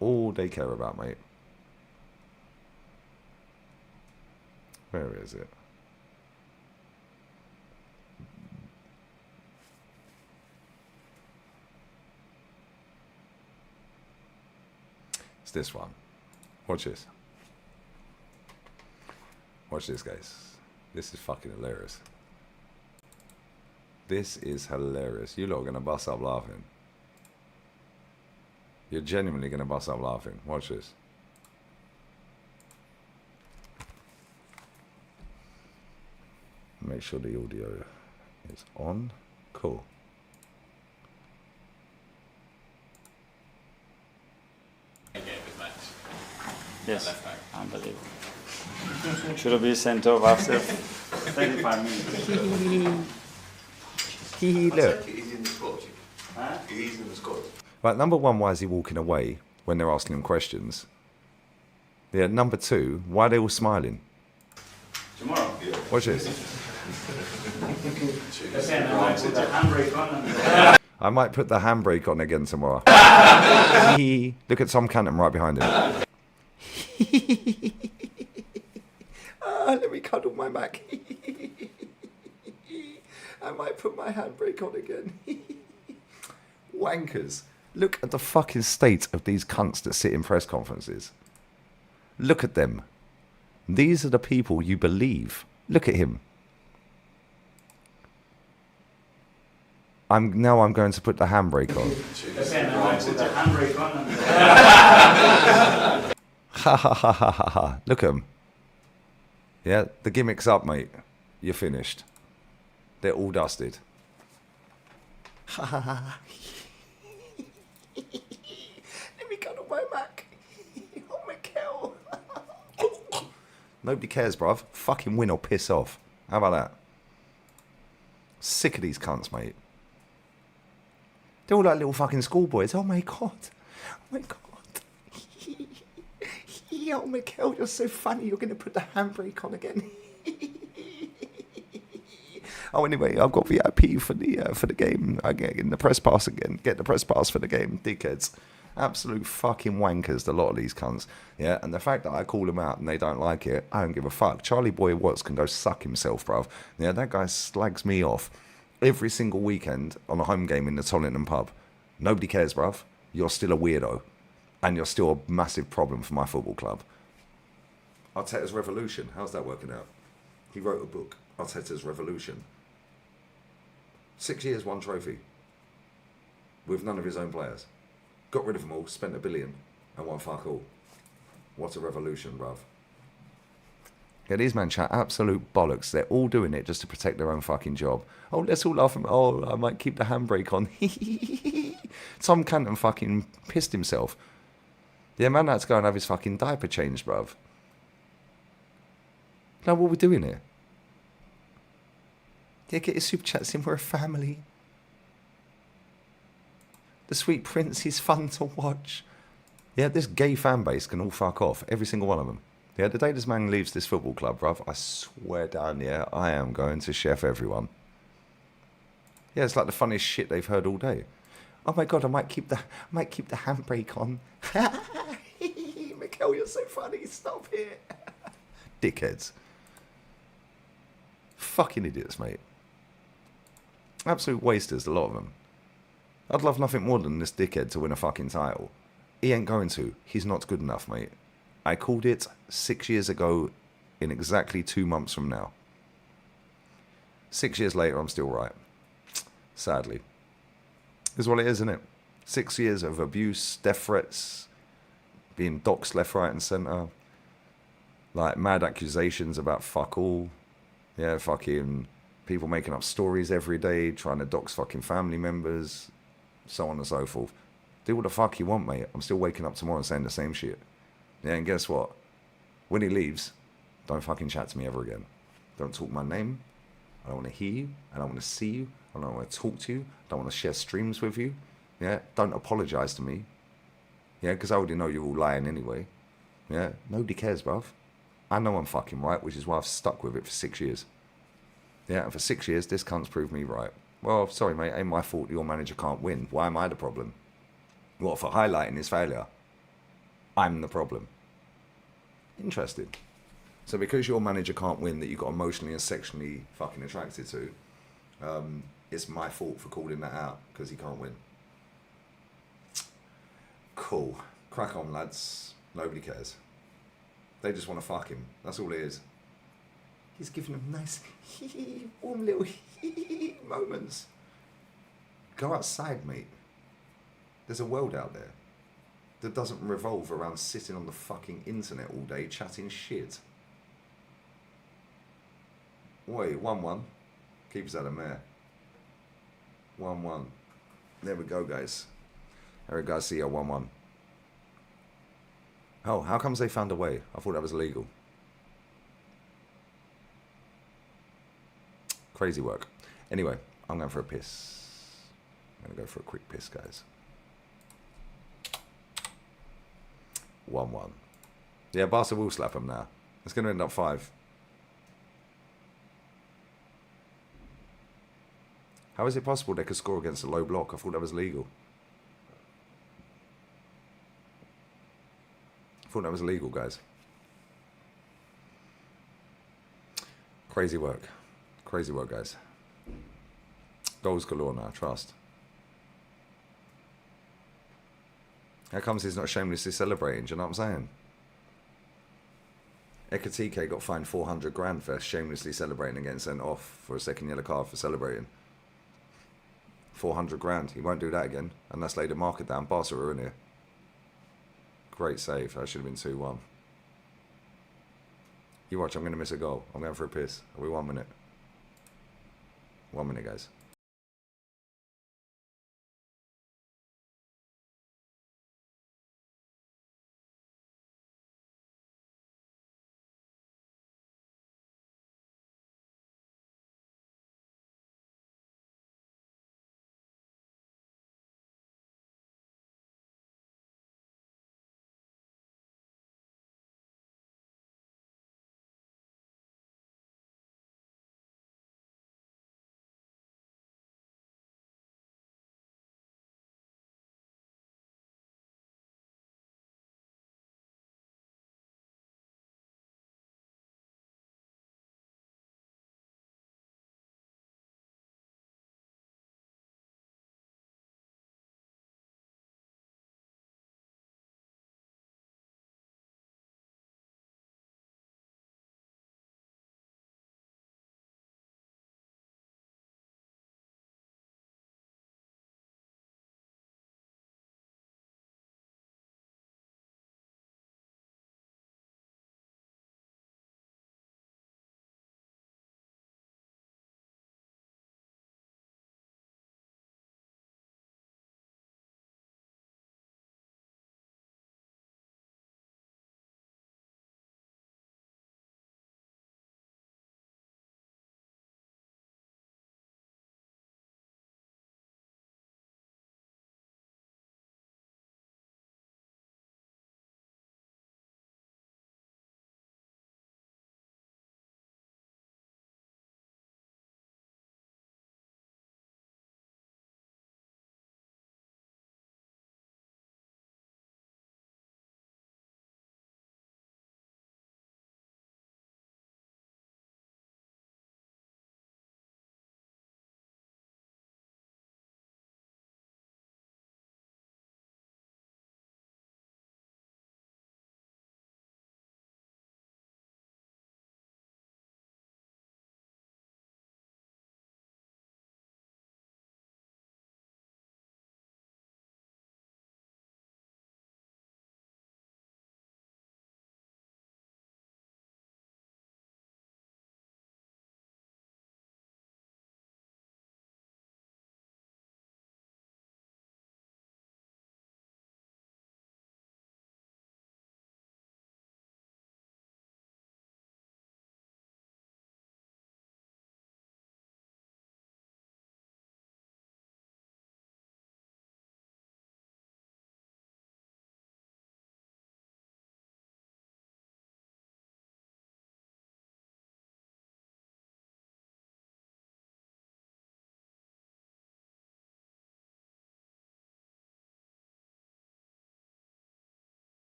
All they care about, mate. Where is it? It's this one. Watch this. Watch this, guys. This is fucking hilarious. This is hilarious. You lot are going to bust up laughing. You're genuinely going to bust up laughing. Watch this. Make sure the audio is on. Cool. Yes, unbelievable. Should have been sent off after 35 minutes. Look. He's in the squad. Huh? He's in the squad. Right, number one, why is he walking away when they're asking him questions? Yeah, number two, why are they all smiling? Tomorrow. Watch this. Again, I might put the handbrake on. I might put the handbrake on again tomorrow. Look at Tom Canton right behind him. Let me cuddle my Mac. I might put my handbrake on again. Wankers. Look at the fucking state of these cunts that sit in press conferences. Look at them. These are the people you believe. Look at him. I'm going to put the handbrake on. Again, I might put the handbrake on. Ha ha ha ha ha ha. Look at them. Yeah, the gimmick's up, mate. You're finished. They're all dusted. Ha ha ha. Let me go to my Mac. Oh, Mikel. Nobody cares, bruv. Fucking win or piss off. How about that? Sick of these cunts, mate. They're all like little fucking schoolboys. Oh my god. Oh my god. Oh, Mikel, you're so funny. You're going to put the handbrake on again. Oh, anyway, I've got VIP for the game. I get in the press pass again. Get the press pass for the game, dickheads. Absolute fucking wankers, a lot of these cunts. Yeah, and the fact that I call them out and they don't like it, I don't give a fuck. Charlie Boy Watts can go suck himself, bruv. Yeah, that guy slags me off every single weekend on a home game in the Tollington pub. Nobody cares, bruv. You're still a weirdo. And you're still a massive problem for my football club. Arteta's Revolution. How's that working out? He wrote a book, Arteta's Revolution. 6 years, 1 trophy. With none of his own players. Got rid of them all, spent $1 billion, and won fuck all. What a revolution, bruv. Yeah, these men chat absolute bollocks. They're all doing it just to protect their own fucking job. Oh, let's all laugh at me. Oh, I might keep the handbrake on. Tom Canton fucking pissed himself. Yeah, man had to go and have his fucking diaper changed, bruv. Now, what are we doing here? Yeah, get your super chats in. We're a family. The Sweet Prince, he's fun to watch. Yeah, this gay fan base can all fuck off. Every single one of them. Yeah, the day this man leaves this football club, bruv, I swear down, yeah, I am going to chef everyone. Yeah, it's like the funniest shit they've heard all day. Oh my god, I might keep the handbrake on. Mikel, you're so funny. Stop it. Dickheads. Fucking idiots, mate. Absolute wasters, a lot of them. I'd love nothing more than this dickhead to win a fucking title. He ain't going to. He's not good enough, mate. I called it 6 years ago in exactly 2 months from now. 6 years later, I'm still right. Sadly. Is what it is, isn't it? 6 years of abuse, death threats, being doxxed left, right and centre. Like, mad accusations about fuck all. Yeah, fucking people making up stories every day, trying to dox fucking family members, so on and so forth. Do what the fuck you want, mate. I'm still waking up tomorrow and saying the same shit. Yeah, and guess what? When he leaves, don't fucking chat to me ever again. Don't talk my name. I don't want to hear you. I don't want to see you. I don't want to talk to you. I don't want to share streams with you. Yeah, don't apologise to me. Yeah, because I already know you're all lying anyway. Yeah, nobody cares, bruv. I know I'm fucking right, which is why I've stuck with it for 6 years. Yeah, and for 6 years, this cunt's proved me right. Well, sorry, mate, ain't my fault your manager can't win. Why am I the problem? What, for highlighting his failure? I'm the problem. Interesting. So because your manager can't win that you got emotionally and sexually fucking attracted to, it's my fault for calling that out because he can't win. Cool. Crack on, lads. Nobody cares. They just want to fuck him. That's all it is. He's giving them nice, warm little moments. Go outside, mate. There's a world out there that doesn't revolve around sitting on the fucking internet all day chatting shit. Wait, 1-1. Keeps that a mare. 1-1. There we go, guys. There we go, see you, 1-1. Oh, how comes they found a way? I thought that was illegal. Crazy work. Anyway, I'm going for a piss. I'm going to go for a quick piss, guys. 1-1. Yeah, Barca will slap them now. It's going to end up 5. How is it possible they could score against a low block? I thought that was legal. I thought that was illegal, guys. Crazy work. Crazy work, guys. Goals galore now, trust. How comes he's not shamelessly celebrating? Do you know what I'm saying? Ekatike got fined 400 grand for shamelessly celebrating and getting sent off for a second yellow card for celebrating. 400 grand. He won't do that again. And that's laid the market down. Barca are in here. Great save. That should have been 2-1. You watch, I'm going to miss a goal. I'm going for a piss. Are we 1 minute? 1 minute, guys.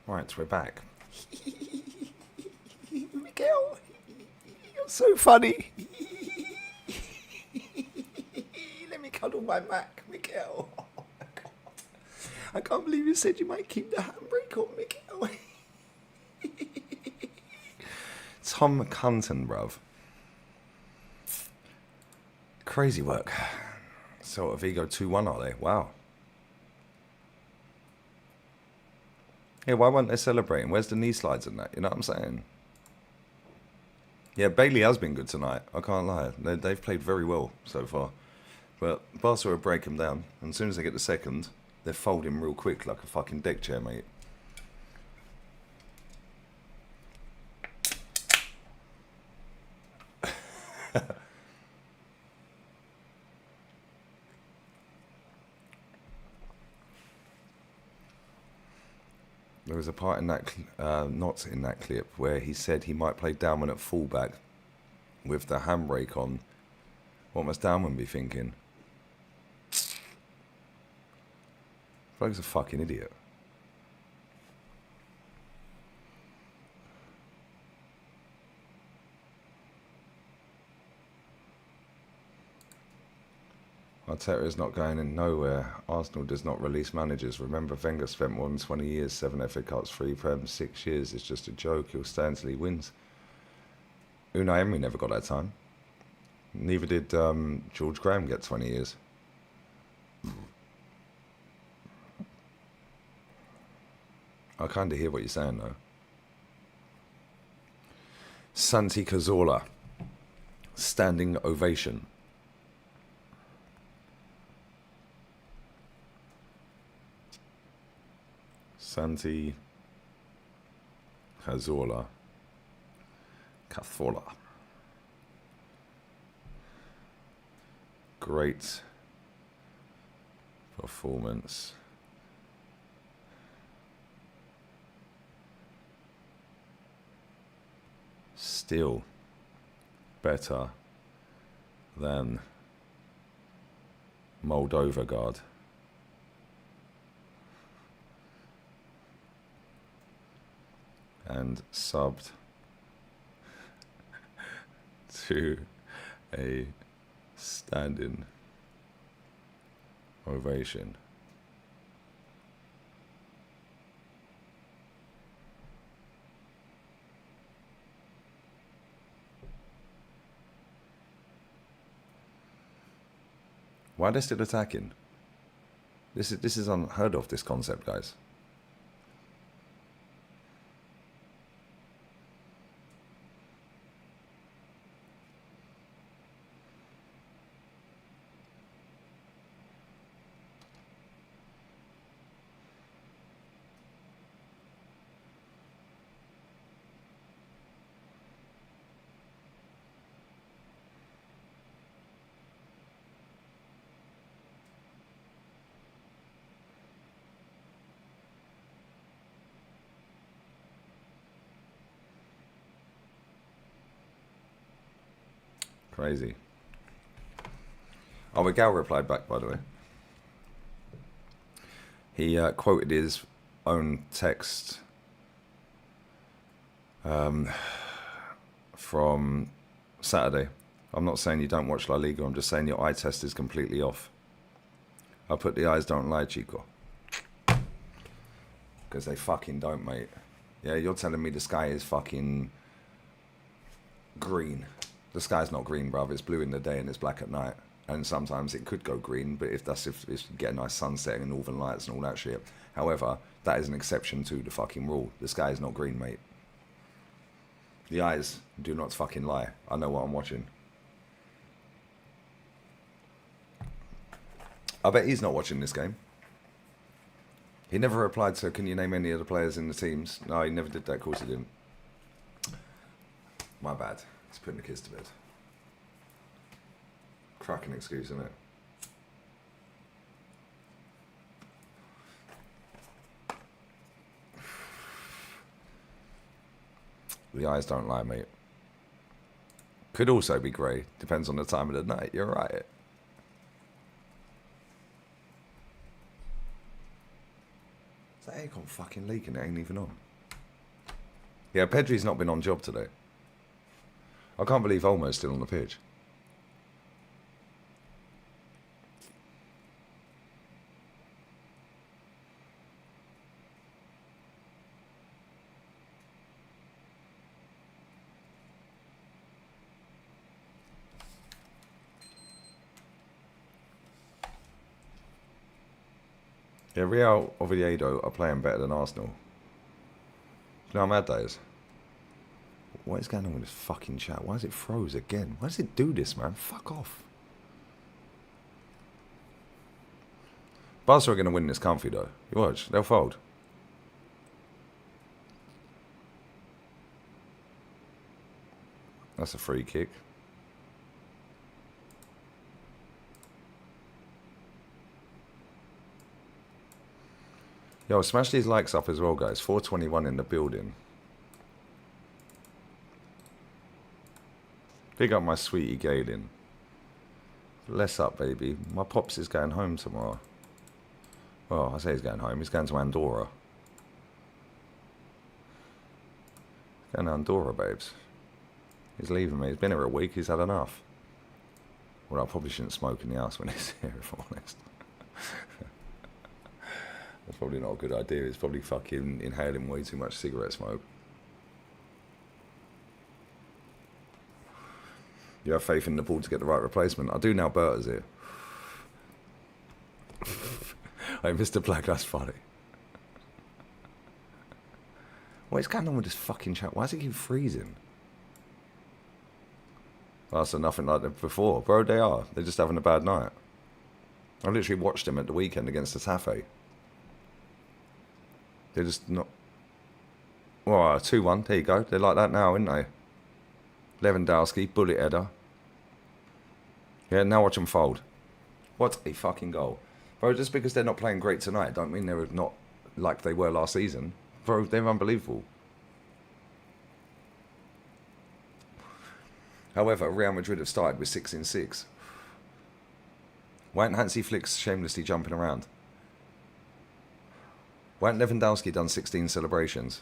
Right, we're back. Miguel, you're so funny. Let me cuddle my Mac, Miguel. Oh my God. I can't believe you said you might keep the handbrake on, Miguel. Tom Cunton, bruv. Crazy work. So at Vigo 2-1, are they? Wow. Yeah, why weren't they celebrating? Where's the knee slides and that? You know what I'm saying? Yeah, Bailey has been good tonight. I can't lie. They've played very well so far. But Barca will break them down. And as soon as they get the second, they're folding real quick like a fucking deck chair, mate. There was a part in that, not in that clip, where he said he might play Dalman at fullback with the handbrake on. What must Dalman be thinking? I feel like he's a fucking idiot. Arteta is not going in nowhere. Arsenal does not release managers. Remember, Wenger spent more than 20 years, 7 FA Cups, 3 Prem, 6 years. It's just a joke. He'll stay until he wins. Unai Emery never got that time. Neither did George Graham get 20 years. I kind of hear what you're saying, though. Santi Cazorla. Standing ovation. Santi Cazorla. Great performance. Still better than Moldova guard. And subbed to a standing ovation. Why are they still attacking? This is unheard of, this concept, guys. Crazy. Oh, Miguel replied back, by the way. He quoted his own text from Saturday. I'm not saying you don't watch La Liga. I'm just saying your eye test is completely off. I put the eyes don't lie, Chico. Because they fucking don't, mate. Yeah, you're telling me the sky is fucking green. The sky's not green, bruv. It's blue in the day and it's black at night. And sometimes it could go green, but if you get a nice sunset and northern lights and all that shit. However, that is an exception to the fucking rule. The sky is not green, mate. The eyes do not fucking lie. I know what I'm watching. I bet he's not watching this game. He never replied to, can you name any of the players in the teams? No, he never did that. Of course he didn't. My bad. He's putting the kids to bed. Cracking excuse, isn't it? The eyes don't lie, mate. Could also be grey. Depends on the time of the night. You're right. Say, aircon fucking leaking, it ain't even on. Yeah, Pedri's not been on job today. I can't believe Olmo's still on the pitch. Yeah, Real Oviedo are playing better than Arsenal. You know how mad that is? What is going on with this fucking chat? Why is it froze again? Why does it do this, man? Fuck off. Barca are going to win this comfy, though. You watch, they'll fold. That's a free kick. Yo, smash these likes up as well, guys. 421 in the building. Big up my sweetie Galen. Less up, baby. My pops is going home tomorrow. Well, I say he's going home. He's going to Andorra. Going to Andorra, babes. He's leaving me. He's been here a week. He's had enough. Well, I probably shouldn't smoke in the house when he's here, if I'm honest. That's probably not a good idea. It's probably fucking inhaling way too much cigarette smoke. You have faith in Nepal to get the right replacement. I do now. Berta's here. Hey, Mr. Black, that's funny. What is going on with this fucking chat? Why does it keep freezing? That's nothing like that before. Bro, they are. They're just having a bad night. I literally watched him at the weekend against the Tafe. They're just not... Well, 2-1. There you go. They're like that now, aren't they? Lewandowski, bullet header. Yeah, now watch them fold. What a fucking goal. Bro, just because they're not playing great tonight don't mean they're not like they were last season. Bro, they're unbelievable. However, Real Madrid have started with 6 in 6. Why ain't Hansi Flick shamelessly jumping around? Why ain't Lewandowski done 16 celebrations?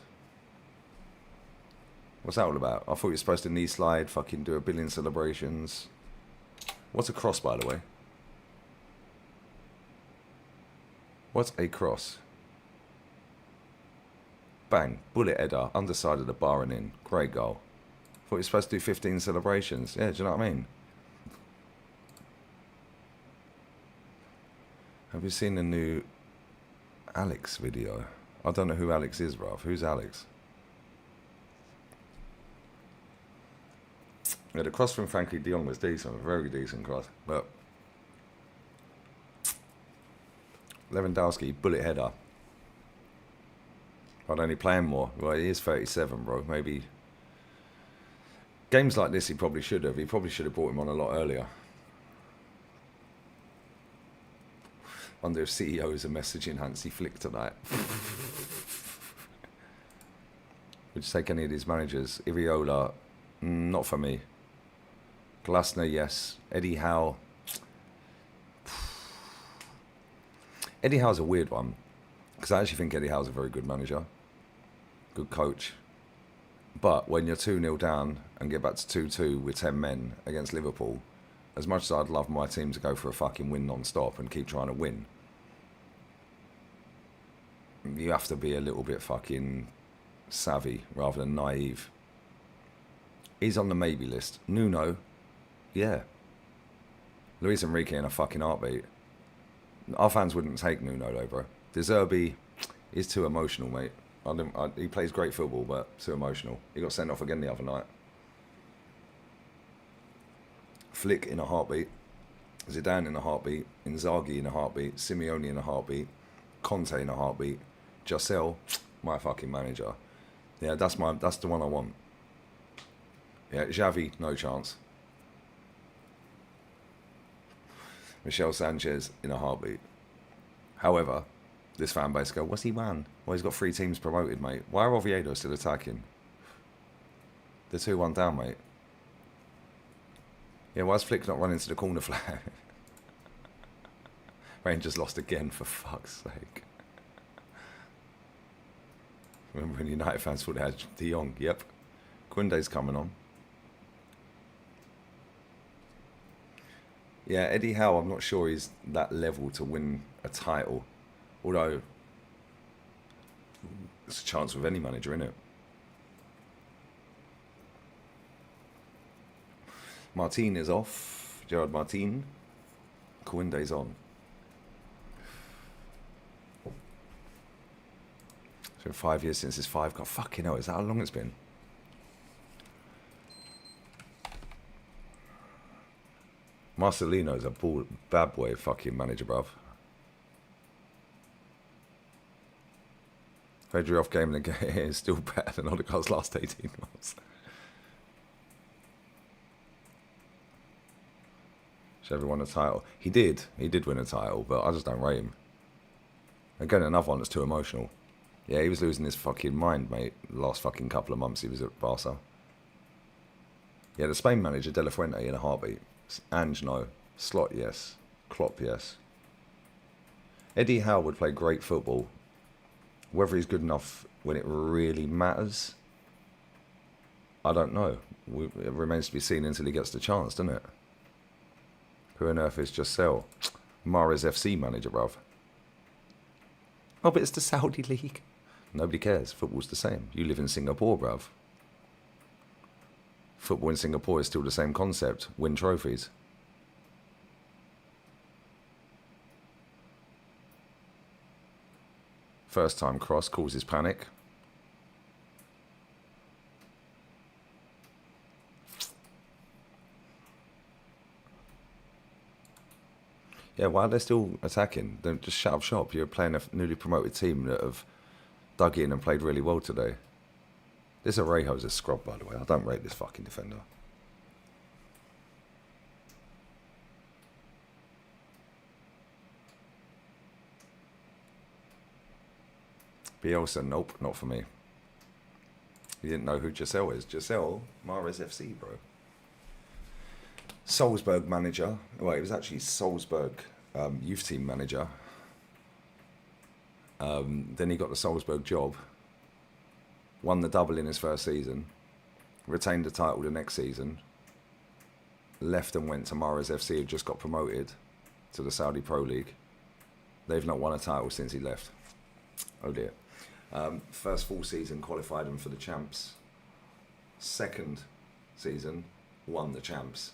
What's that all about? I thought you were supposed to knee slide, fucking do a billion celebrations. What's a cross, by the way? What's a cross? Bang, bullet header, underside of the bar and in. Great goal. Thought you were supposed to do 15 celebrations. Yeah, do you know what I mean? Have you seen the new Alex video? I don't know who Alex is, bruv. Who's Alex? Yeah, the cross from Frankie de Jong was decent, a very decent cross. But Lewandowski, bullet header. I'd only play him more. Well, he is 37, bro. Maybe games like this he probably should have. He probably should have brought him on a lot earlier. Wonder if CEOs are messaging Hansi Flick tonight. Would you take any of these managers? Iriola, not for me. Glasner, yes. Eddie Howe. Eddie Howe's a weird one. Because I actually think Eddie Howe's a very good manager. Good coach. But when you're 2-0 down and get back to 2-2 with 10 men against Liverpool, as much as I'd love my team to go for a fucking win non-stop and keep trying to win, you have to be a little bit fucking savvy rather than naive. He's on the maybe list. Nuno, yeah. Luis Enrique in a fucking heartbeat. Our fans wouldn't take Nuno though, bro. De Zerbi is too emotional, mate. He plays great football, but too emotional. He got sent off again the other night. Flick in a heartbeat. Zidane in a heartbeat. Inzaghi in a heartbeat. Simeone in a heartbeat. Conte in a heartbeat. Giselle, my fucking manager. Yeah, that's the one I want. Yeah, Xavi, no chance. Michel Sanchez in a heartbeat. However, this fan base go, what's he won? Well, he's got 3 teams promoted, mate. Why are Oviedo still attacking? They're 2-1 down, mate. Yeah, why is Flick not running to the corner flag? Rangers lost again, for fuck's sake. Remember when United fans thought they had De Jong? Yep. Koundé's coming on. Yeah, Eddie Howe, I'm not sure he's that level to win a title. Although, it's a chance with any manager, isn't it? Martin is off. Gerard Martin. Koundé's on. It's been 5 years since his 5 got. Fucking hell, is that how long it's been? Marcelino's a bad boy fucking manager, bruv. Fedorov game in the game is still better than Odegaard's last 18 months. Should ever won a title? He did win a title, but I just don't rate him. Again, another one that's too emotional. Yeah, he was losing his fucking mind, mate. The last fucking couple of months he was at Barca. Yeah, the Spain manager, De La Fuente, in a heartbeat. Ange, no. Slot, yes. Klopp, yes. Eddie Howe would play great football. Whether he's good enough when it really matters, I don't know. It remains to be seen until he gets the chance, doesn't it? Who on earth is Giselle? Mahrez FC manager, bruv. Oh, but it's the Saudi League. Nobody cares. Football's the same. You live in Singapore, bruv. Football in Singapore is still the same concept. Win trophies. First time cross causes panic. Yeah, why are they still attacking? Don't just shut up shop. You're playing a newly promoted team that have dug in and played really well today. This Arejo's a scrub, by the way. I don't rate this fucking defender. Bielsa, nope, not for me. You didn't know who Giselle is. Giselle, Mahrez FC, bro. Salzburg manager. Well, he was actually Salzburg youth team manager. Then he got the Salzburg job. Won the double in his first season. Retained the title the next season. Left and went to Mahrez FC, who just got promoted to the Saudi Pro League. They've not won a title since he left. Oh dear. First full season qualified them for the champs. Second season won the champs.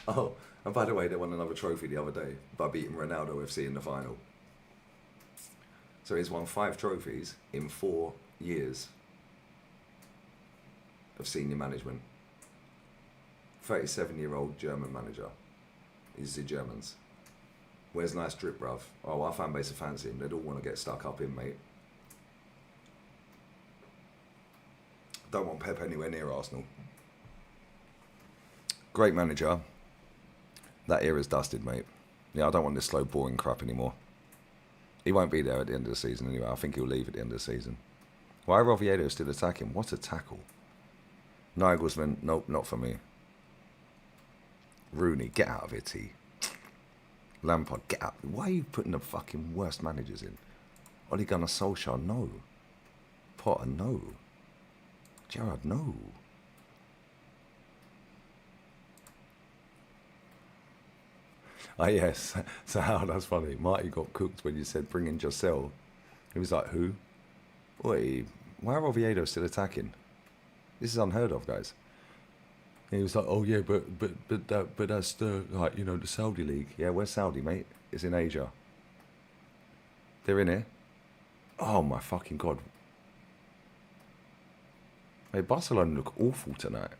Oh, and by the way, they won another trophy the other day by beating Ronaldo FC in the final. So he's won 5 trophies in 4 years of senior management. 37-year-old German manager. He's the Germans. Where's nice drip, bruv? Oh, our fan base are fancy him. They'd all want to get stuck up in, mate. Don't want Pep anywhere near Arsenal. Great manager. That era's dusted, mate. Yeah, I don't want this slow, boring crap anymore. He won't be there at the end of the season anyway. I think he'll leave at the end of the season. Why are Oviedo still attacking? What a tackle. Nagelsmann, nope, not for me. Rooney, get out of it, T. Lampard, get out. Why are you putting the fucking worst managers in? Ole Gunnar Solskjaer, no. Potter, no. Gerrard, no. Oh, yes. So how that's funny. Marty got cooked when you said bring in Giselle. He was like, who? Oi, why are Oviedo still attacking? This is unheard of, guys. And he was like, oh yeah, but that's the, like, you know, the Saudi League. Yeah, where's Saudi, mate? It's in Asia. They're in here. Oh my fucking God. Hey, Barcelona look awful tonight.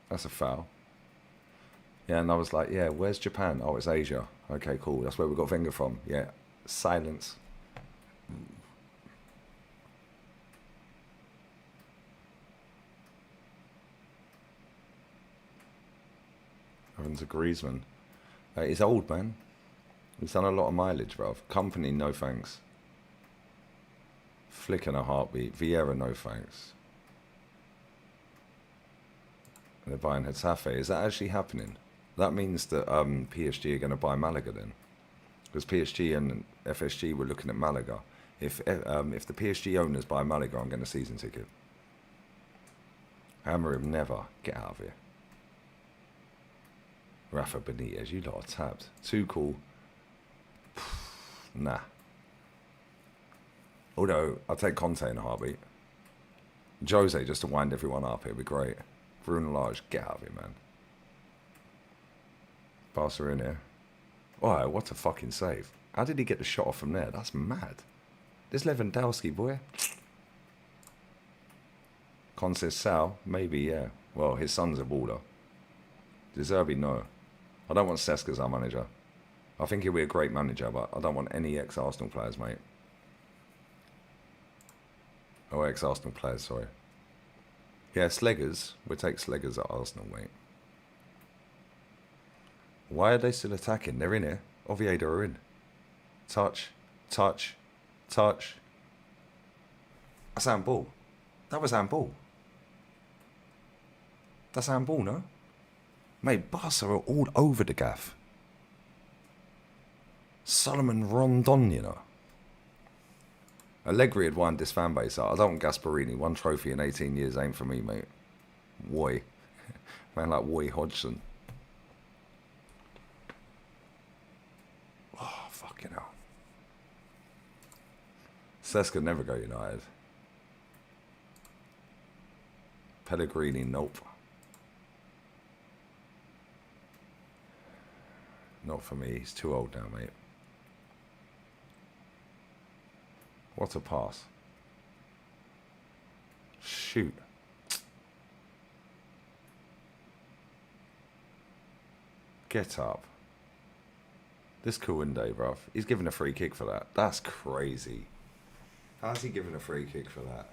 That's a foul. Yeah, and I was like, yeah, where's Japan? Oh, it's Asia. Okay, cool. That's where we got Wenger from. Yeah, silence. Evans to Griezmann. He's old, man. He's done a lot of mileage, bruv. Company, no thanks. Flick and a heartbeat. Vieira, no thanks. They're buying Hetafe. Is that actually happening? That means that PSG are going to buy Malaga then. Because PSG and FSG were looking at Malaga. If the PSG owners buy Malaga, I'm getting a season ticket. Amarim never. Get out of here. Rafa Benitez, you lot are tapped. Too cool. Nah. Although, I'll take Conte in a heartbeat. Jose, just to wind everyone up, it'd be great. Bruno Lage, get out of here, man. Barca in here. Oh, what a fucking save. How did he get the shot off from there? That's mad. This Lewandowski, boy. Conceição, maybe, yeah. Well, his son's a baller. De Zerbi, no. I don't want Cesc as our manager. I think he'll be a great manager, but I don't want any ex-Arsenal players, mate. Oh, ex-Arsenal players, sorry. Yeah, Sleggers. We'll take Sleggers at Arsenal, mate. Why are they still attacking? They're in here. Oviedo are in. Touch. Touch. Touch. That's handball. That was handball. That's handball, no? Mate, Barca are all over the gaff. Solomon Rondon, you know. Allegri had wind this fan base out. I don't want Gasparini. 1 trophy in 18 years ain't for me, mate. Woy. Man like Woy Hodgson. Oh, fucking hell. Cesc could never go United. Pellegrini, nope. Not for me. He's too old now, mate. What a pass. Shoot. Get up. This Kounde, bruv. He's giving a free kick for that. That's crazy. How's he giving a free kick for that?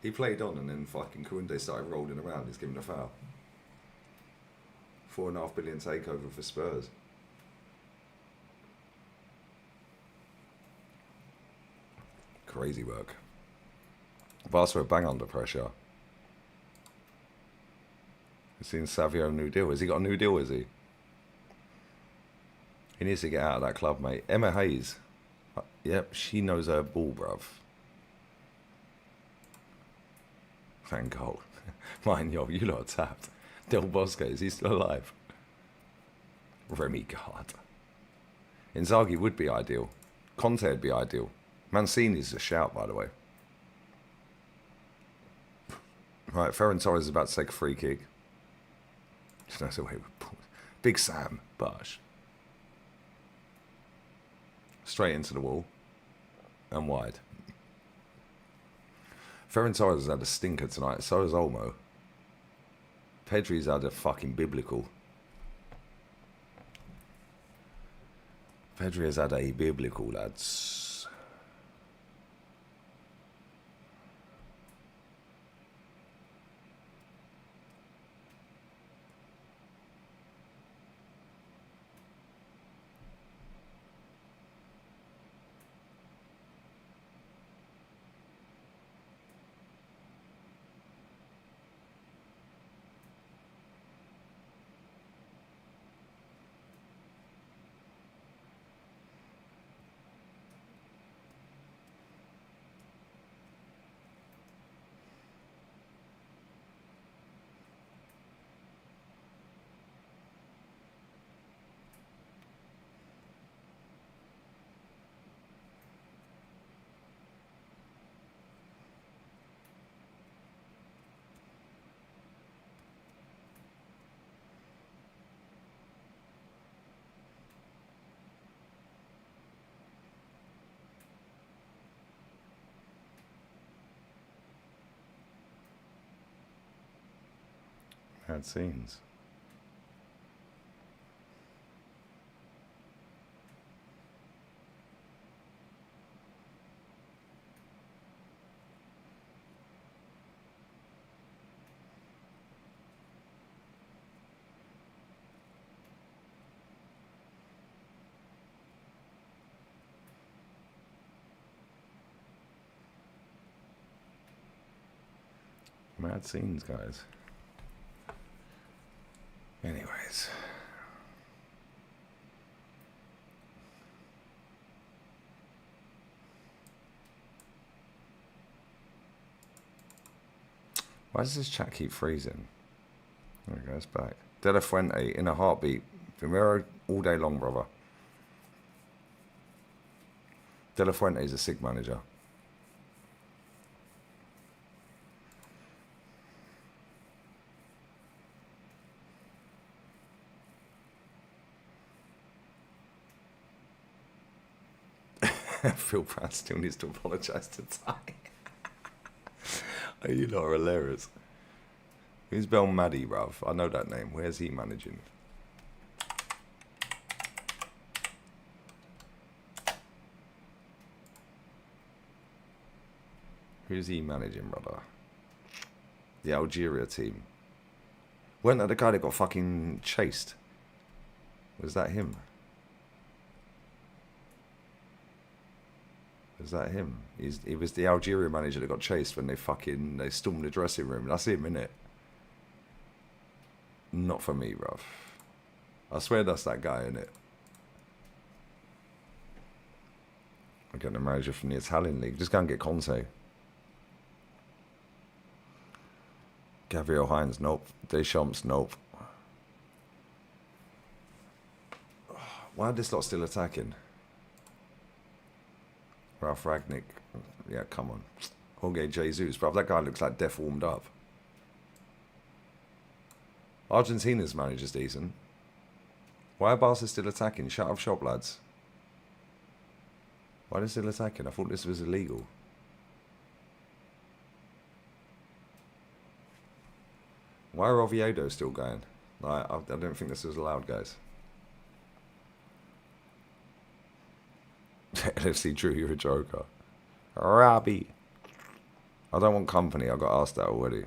He played on and then fucking Kounde started rolling around. He's giving a foul. 4.5 billion takeover for Spurs. Crazy work. Barca are bang under pressure. You've seen Savio new deal. Has he got a new deal, is he? He needs to get out of that club, mate. Emma Hayes. Yep, she knows her ball, bruv. Thank God. Mine, yo, you lot are tapped. Del Bosque, is he still alive? Remy Gard. Inzaghi would be ideal. Conte would be ideal. Mancini's a shout, by the way. Right, Ferran Torres is about to take a free kick. That's away with Big Sam, Bosh. Straight into the wall. And wide. Ferran Torres has had a stinker tonight. So has Olmo. Pedri's had a fucking biblical. Pedri has had a biblical, lads. Had scenes. Mad scenes, guys. Anyways, Why does this chat keep freezing? There it goes back. De La Fuente in a heartbeat. Primero all day long, brother. De La Fuente is a sick manager. Phil Pratt still needs to apologise to Ty. Oh, you lot are hilarious. Who's Belmadi, bruv? I know that name. Where's he managing? Who's he managing, brother? The Algeria team. Weren't that the guy that got fucking chased? Was that him? Was that him? He was the Algeria manager that got chased when they stormed the dressing room. That's him, innit? Not for me, bruv. I swear that's that guy, innit? I'm getting a manager from the Italian league. Just go and get Conte. Gabriel Hines, nope. Deschamps, nope. Why are this lot still attacking? Ralph Ragnick. Yeah, come on. Jorge Jesus, bruv. That guy looks like death warmed up. Argentina's manager's decent. Why are Barca still attacking? Shut up shop, lads. Why are they still attacking? I thought this was illegal. Why are Oviedo still going? Like, I don't think this was allowed, guys. LFC Drew, you're a joker. Robbie. I don't want company. I got asked that already.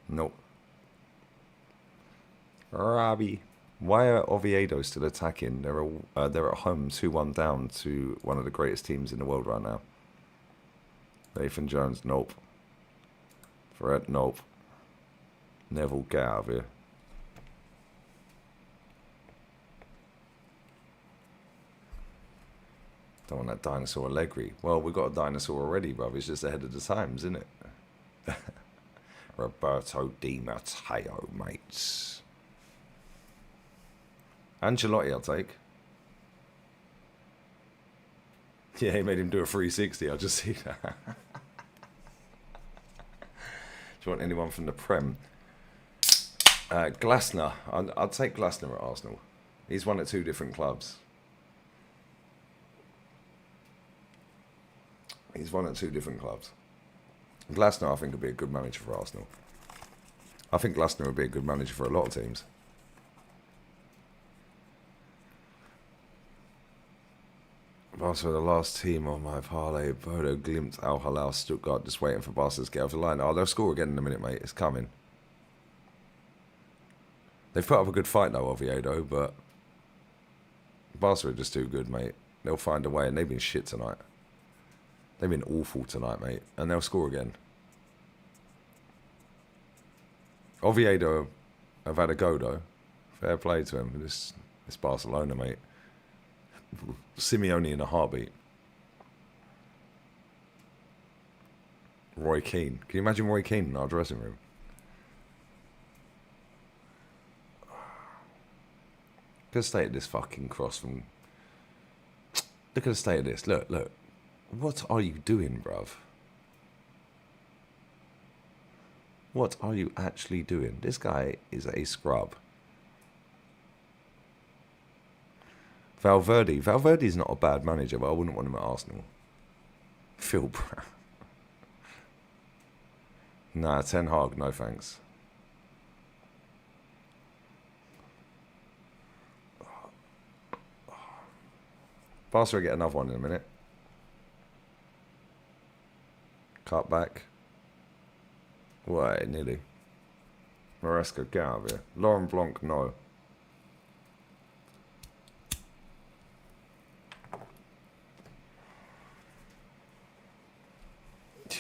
Nope. Robbie. Why are Oviedo still attacking? They're at home 2-1 down to one of the greatest teams in the world right now. Nathan Jones, nope. Fred, nope. Neville, get out of here. Don't want that dinosaur Allegri. Well, we've got a dinosaur already, bruv. It's just ahead of the times, isn't it? Roberto Di Matteo, mates. Ancelotti, I'll take. Yeah, he made him do a 360. I'll just see that. Do you want anyone from the Prem? Glasner. I'd take Glasner at Arsenal. He's won at 2 different clubs. He's won at 2 different clubs. Glasner, I think, would be a good manager for Arsenal. I think Glasner would be a good manager for a lot of teams. Barca are the last team on my parlay. Bodo, Glimt, Al Hilal, Stuttgart, just waiting for Barca to get off the line. Oh, they'll score again in a minute, mate. It's coming. They've put up a good fight, though, Oviedo, but Barca are just too good, mate. They'll find a way, and they've been shit tonight. They've been awful tonight, mate, and they'll score again. Oviedo have had a go, though. Fair play to him. It's Barcelona, mate. Simeone in a heartbeat. Roy Keane. Can you imagine Roy Keane in our dressing room? Look at the state of this fucking cross from... Look at the state of this. Look, look. What are you doing, bruv? What are you actually doing? This guy is a scrub. Valverde. Valverde's not a bad manager, but I wouldn't want him at Arsenal. Phil Brown. Nah, Ten Hag, no thanks. Barca will get another one in a minute. Cut back. Wait, nearly. Maresca, get out of here. Laurent Blanc, no.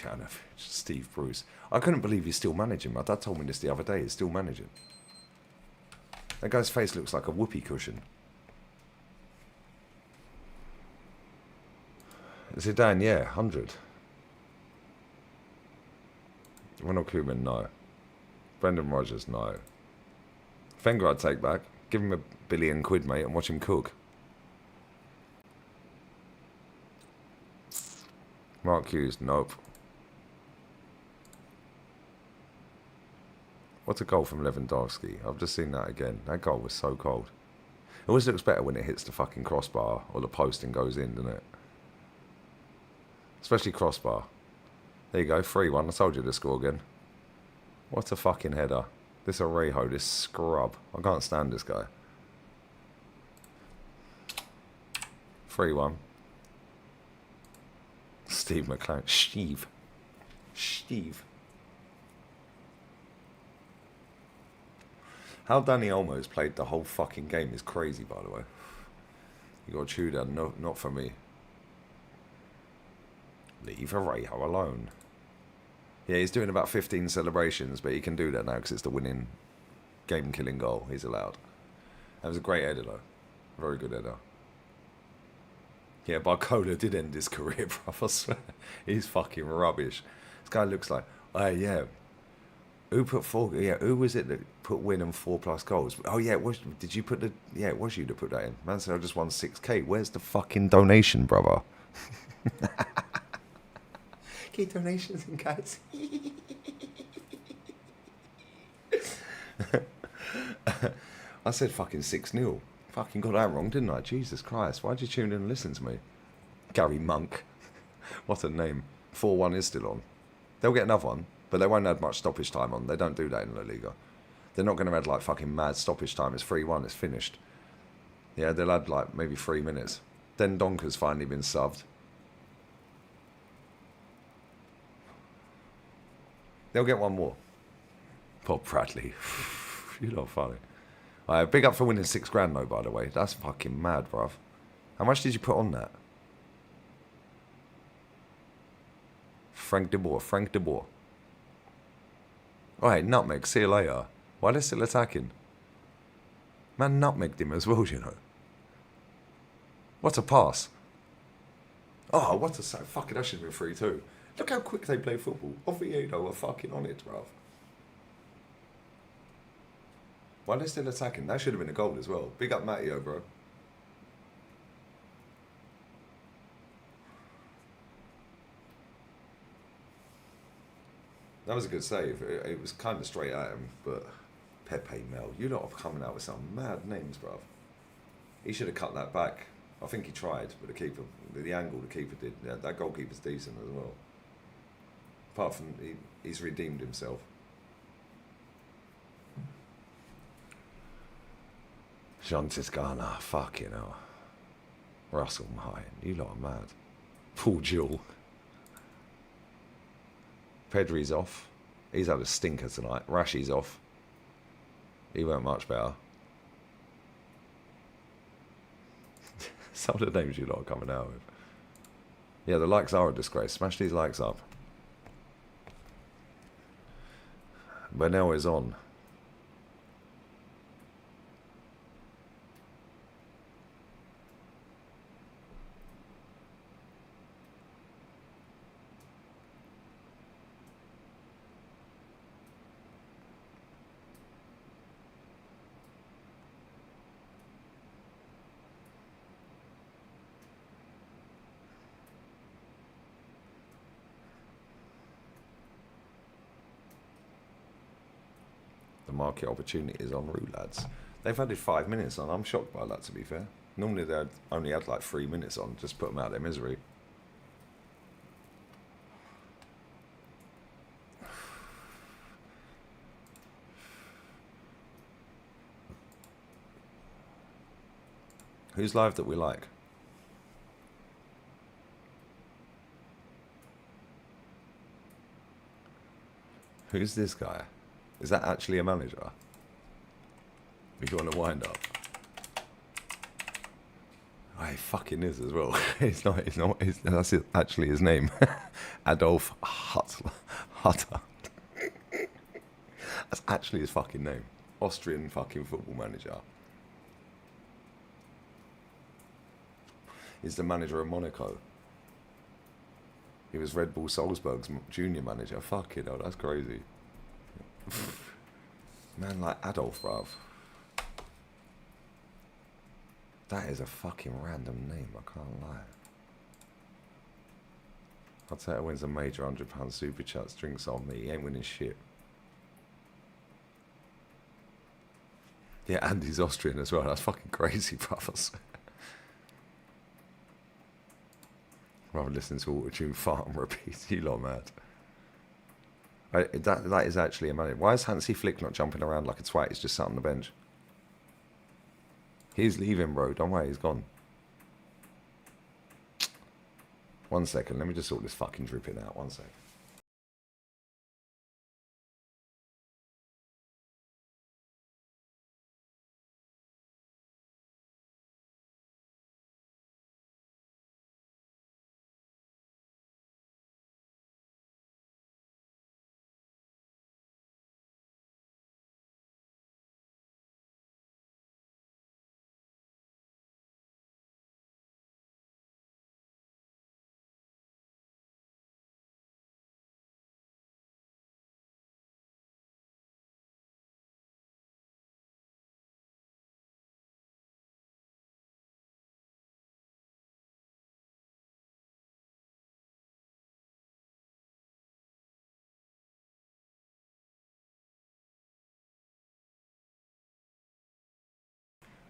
Yeah, no, Steve Bruce. I couldn't believe he's still managing. My dad told me this the other day. He's still managing. That guy's face looks like a whoopee cushion. Zidane, yeah, 100. Ronald Koeman, no. Brendan Rodgers, no. Wenger I'd take back. Give him £1 billion, mate, and watch him cook. Mark Hughes, nope. What a goal from Lewandowski. I've just seen that again. That goal was so cold. It always looks better when it hits the fucking crossbar or the post and goes in, doesn't it? Especially crossbar. There you go, 3-1. I told you to score again. What a fucking header. This Orejo, this scrub. I can't stand this guy. 3-1. Steve McLaren. Steve. How Danny Olmo's played the whole fucking game is crazy, by the way. You got to chew that. No, not for me. Leave Orejo alone. Yeah, he's doing about 15 celebrations, but he can do that now because it's the winning game-killing goal he's allowed. That was a great header, though. Very good header. Yeah, Barcola did end his career, bruv, I swear. He's fucking rubbish. This guy looks like... Oh, yeah. Who put 4... Yeah, who was it that put win and 4+ goals? Oh, yeah, it was... Did you put the... Yeah, it was you that put that in. Man said I just won 6k. Where's the fucking donation, brother? Get donations in, guys. I said fucking 6-0. Fucking got that wrong, didn't I? Jesus Christ. Why'd you tune in and listen to me? Gary Monk. What a name. 4-1 is still on. They'll get another one, but they won't add much stoppage time on. They don't do that in La Liga. They're not going to add like fucking mad stoppage time. It's 3-1. It's finished. Yeah, they'll add like maybe 3 minutes. Then Donker's finally been subbed. They'll get one more. Bob Bradley. You're not funny. Big up for winning £6,000 though, by the way. That's fucking mad, bruv. How much did you put on that? Frank de Boer. Oh, hey, Nutmeg, see you later. Why are they still attacking? Man nutmegged him as well, you know. What a pass. Oh, what a... Fucking, that should have been 3-2. Look how quick they play football. Oviedo are fucking on it, bruv. Why are they still attacking? That should have been a goal as well. Big up Matteo, bro. That was a good save. It was kind of straight at him, but... Pepe Mel, you lot are coming out with some mad names, bruv. He should have cut that back. I think he tried, but the keeper... The angle the keeper did. Yeah, that goalkeeper's decent as well. Apart from... He's redeemed himself. Jean Tiscana, fucking hell. Russell Mine, you lot are mad. Paul Jewell. Pedri's off. He's had a stinker tonight. Rashi's off. He weren't much better. Some of the names you lot are coming out with. Yeah, the likes are a disgrace. Smash these likes up. Bernal is on. Market opportunity is en route, lads. They've added 5 minutes on. I'm shocked by that, to be fair. Normally they'd only had like 3 minutes on. Just put them out of their misery. Who's live that we like? Who's this guy? Is that actually a manager? We want to wind up. Oh, he fucking is as well. It's not, that's actually his name. Adolf Hutter. That's actually his fucking name. Austrian fucking football manager. He's the manager of Monaco. He was Red Bull Salzburg's junior manager. Fucking hell, that's crazy. Man like Adolf, bruv. That is a fucking random name, I can't lie. Arteta wins a major £100 super chats, drinks on me. He ain't winning shit. Yeah, Andy's Austrian as well. That's fucking crazy, brothers. Rather listening to auto-tune fart and repeat. You lot mad. That is actually a man. Why is Hansi Flick not jumping around like a twat? He's just sat on the bench. He's leaving, bro. Don't worry, he's gone. 1 second. Let me just sort this fucking dripping out. 1 second.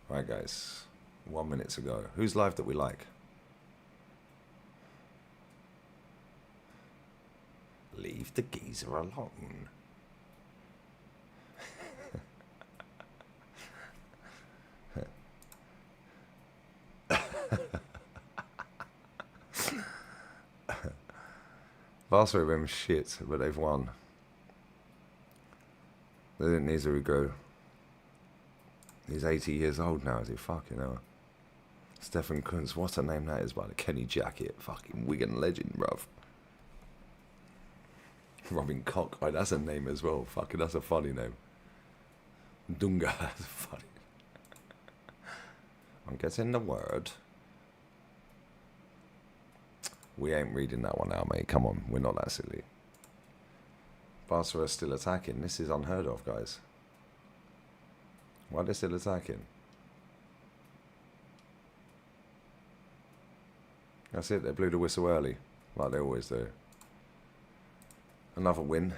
Right, guys. 1 minute to go. Who's live that we like? Leave the geezer alone. Barca have been shit, but they've won. They didn't need to go. He's 80 years old now, is he? Fucking hell. Stefan Kuntz, what a name that is, by the Kenny Jacket. Fucking Wigan legend, bruv. Robin Koch, right, that's a name as well. Fucking, that's a funny name. Dunga, that's funny. I'm getting the word. We ain't reading that one out, mate. Come on, we're not that silly. Barca are still attacking. This is unheard of, guys. Why are they still attacking? That's it, they blew the whistle early, like they always do. Another win.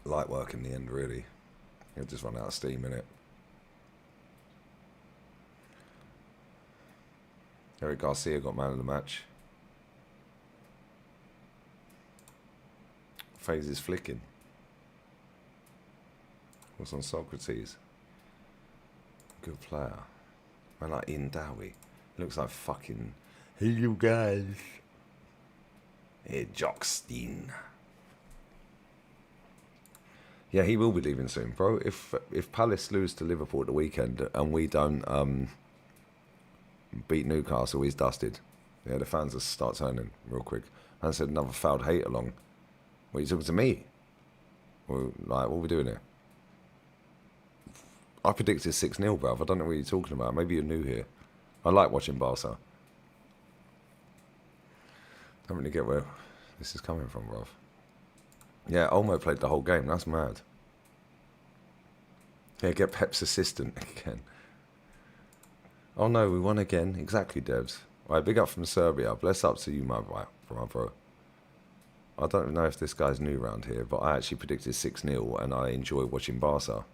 Light work in the end, really. It just run out of steam, innit? Eric Garcia got man of the match. FaZe is flicking. What's on Socrates? Good player. Man like Ian Dowie. Looks like fucking... Hey you guys. Hey Jockstein. Yeah, he will be leaving soon, bro. If Palace lose to Liverpool at the weekend and we don't beat Newcastle, he's dusted. Yeah, the fans will start turning real quick. And said another fouled hate along. What, are you talking to me? Well, like, what are we doing here? I predicted 6-0, bruv. I don't know what you're talking about. Maybe you're new here. I like watching Barca. Don't really get where this is coming from, bruv. Yeah, Olmo played the whole game. That's mad. Yeah, get Pep's assistant again. Oh no, we won again. Exactly, Devs. Right, big up from Serbia. Bless up to you, my bro. I don't know if this guy's new around here, but I actually predicted 6-0 and I enjoy watching Barca.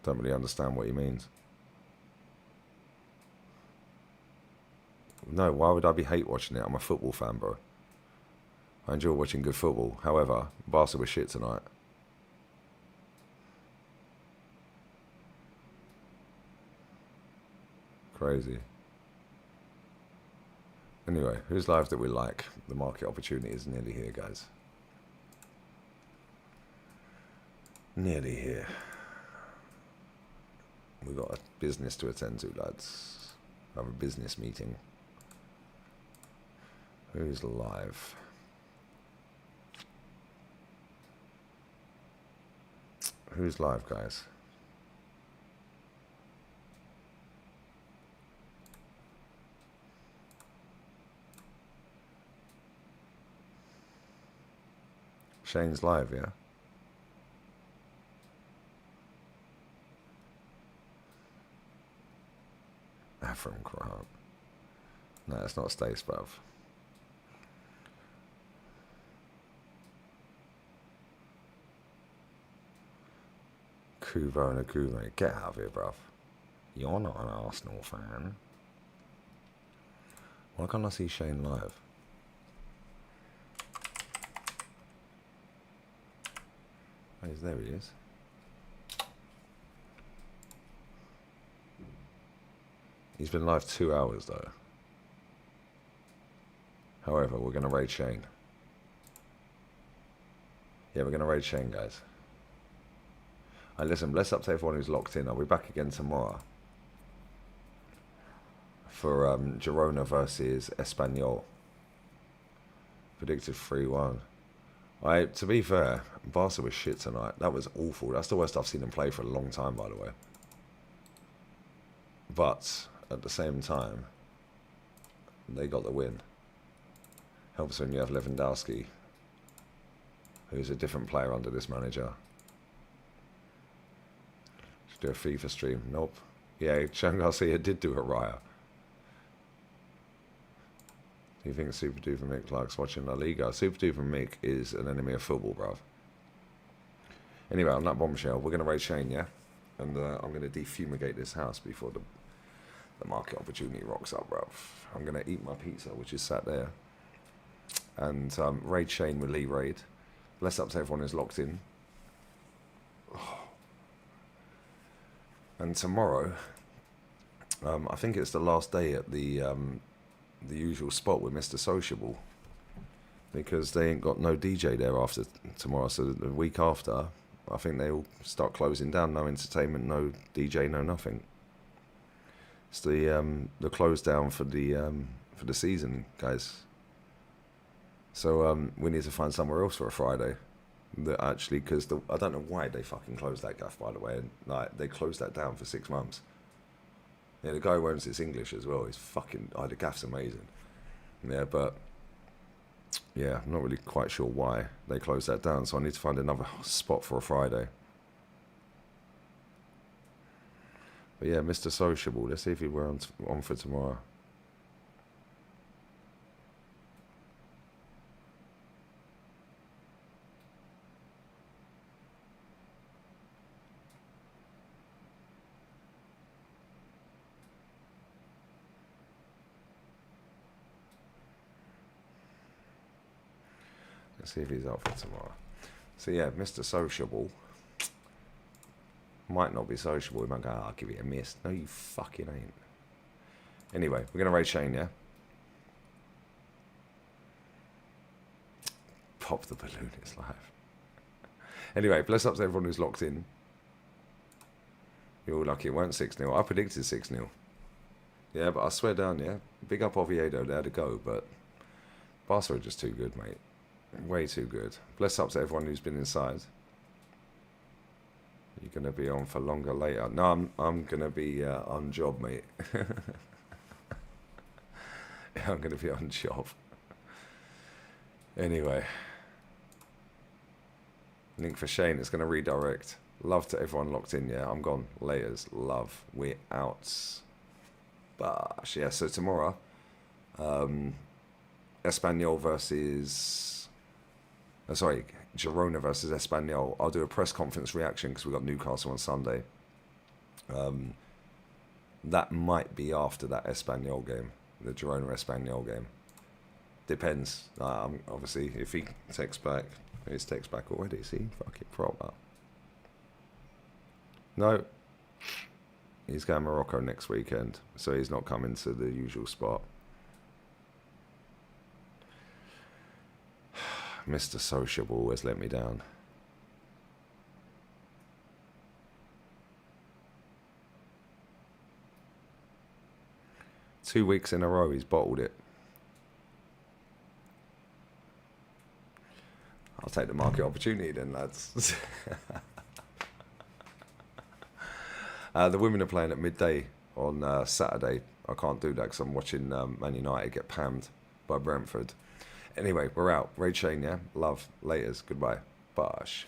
Don't really understand what he means. No, why would I be hate watching it? I'm a football fan, bro. I enjoy watching good football. However, Barca was shit tonight. Crazy. Anyway, who's live that we like? The market opportunity is nearly here, guys. Nearly here. We've got a business to attend to, lads. I have a business meeting. Who's live? Who's live, guys? Shane's live, yeah? Afram Crab. No, it's not Stace, bruv. Kubo and a Kubo. Get out of here, bruv. You're not an Arsenal fan. Why can't I see Shane live? Oh, there he is. He's been live 2 hours though. However, we're going to raid Shane. Yeah, we're going to raid Shane, guys. And listen, bless up to everyone who's locked in. I'll be back again tomorrow for Girona versus Espanyol. Predicted 3-1. To be fair, Barca was shit tonight. That was awful. That's the worst I've seen them play for a long time, by the way. But at the same time, they got the win. Helps when you have Lewandowski, who's a different player under this manager. Should do a FIFA stream. Nope. Yeah, Sean Garcia did do a riot. Do you think Super Duper Mick likes watching La Liga? Super Duper Mick is an enemy of football, bruv. Anyway, on that bombshell, we're going to raid Shane, yeah? And I'm going to defumigate this house before the market opportunity rocks up, bruv. I'm going to eat my pizza, which is sat there. And raid Shane with Lee Raid. Bless up to everyone who's locked in. Oh. And tomorrow, I think it's the last day at the usual spot with Mr. Sociable, because they ain't got no DJ there after tomorrow. So the week after, I think they all start closing down. No entertainment, no DJ, no nothing. It's the close down for the season, guys. So we need to find somewhere else for a Friday. That actually, because I don't know why they fucking closed that gaff, by the way. And, like, they closed that down for 6 months. Yeah, the guy who owns this English as well. He's fucking. The gaff's amazing. Yeah, but yeah, I'm not really quite sure why they closed that down. So I need to find another spot for a Friday. But yeah, Mr. Sociable. Let's see if we're on for tomorrow. Let's see if he's up for tomorrow. So yeah, Mr. Sociable might not be sociable. He might go, I'll give it a miss. No, you fucking ain't. Anyway, we're going to raid Shane, yeah? Pop the balloon, it's live. Anyway, bless up to everyone who's locked in. You're all lucky it weren't 6-0. I predicted 6-0. Yeah, but I swear down, yeah? Big up Oviedo, they had to go, but Barca are just too good, mate. Way too good. Bless up to everyone who's been inside. You're going to be on for longer later. No, I'm going to be on job, mate. I'm going to be on job. Anyway. Link for Shane. It's going to redirect. Love to everyone locked in, yeah? I'm gone. Laters. Love. We're out. But yeah, so tomorrow, Espanyol versus... Girona versus Espanyol. I'll do a press conference reaction because we've got Newcastle on Sunday. That might be after that Espanyol game, the Girona-Espanyol game. Depends. Obviously, if he texts back, he's text back already. See, fucking proper. No, he's going to Morocco next weekend, so he's not coming to the usual spot. Mr. Sociable always let me down. Two weeks in a row, he's bottled it. I'll take the market opportunity then, lads. The women are playing at midday on Saturday. I can't do that because I'm watching Man United get pammed by Brentford. Anyway, we're out. Ray Chain, yeah? Love. Laters. Goodbye. Bosh.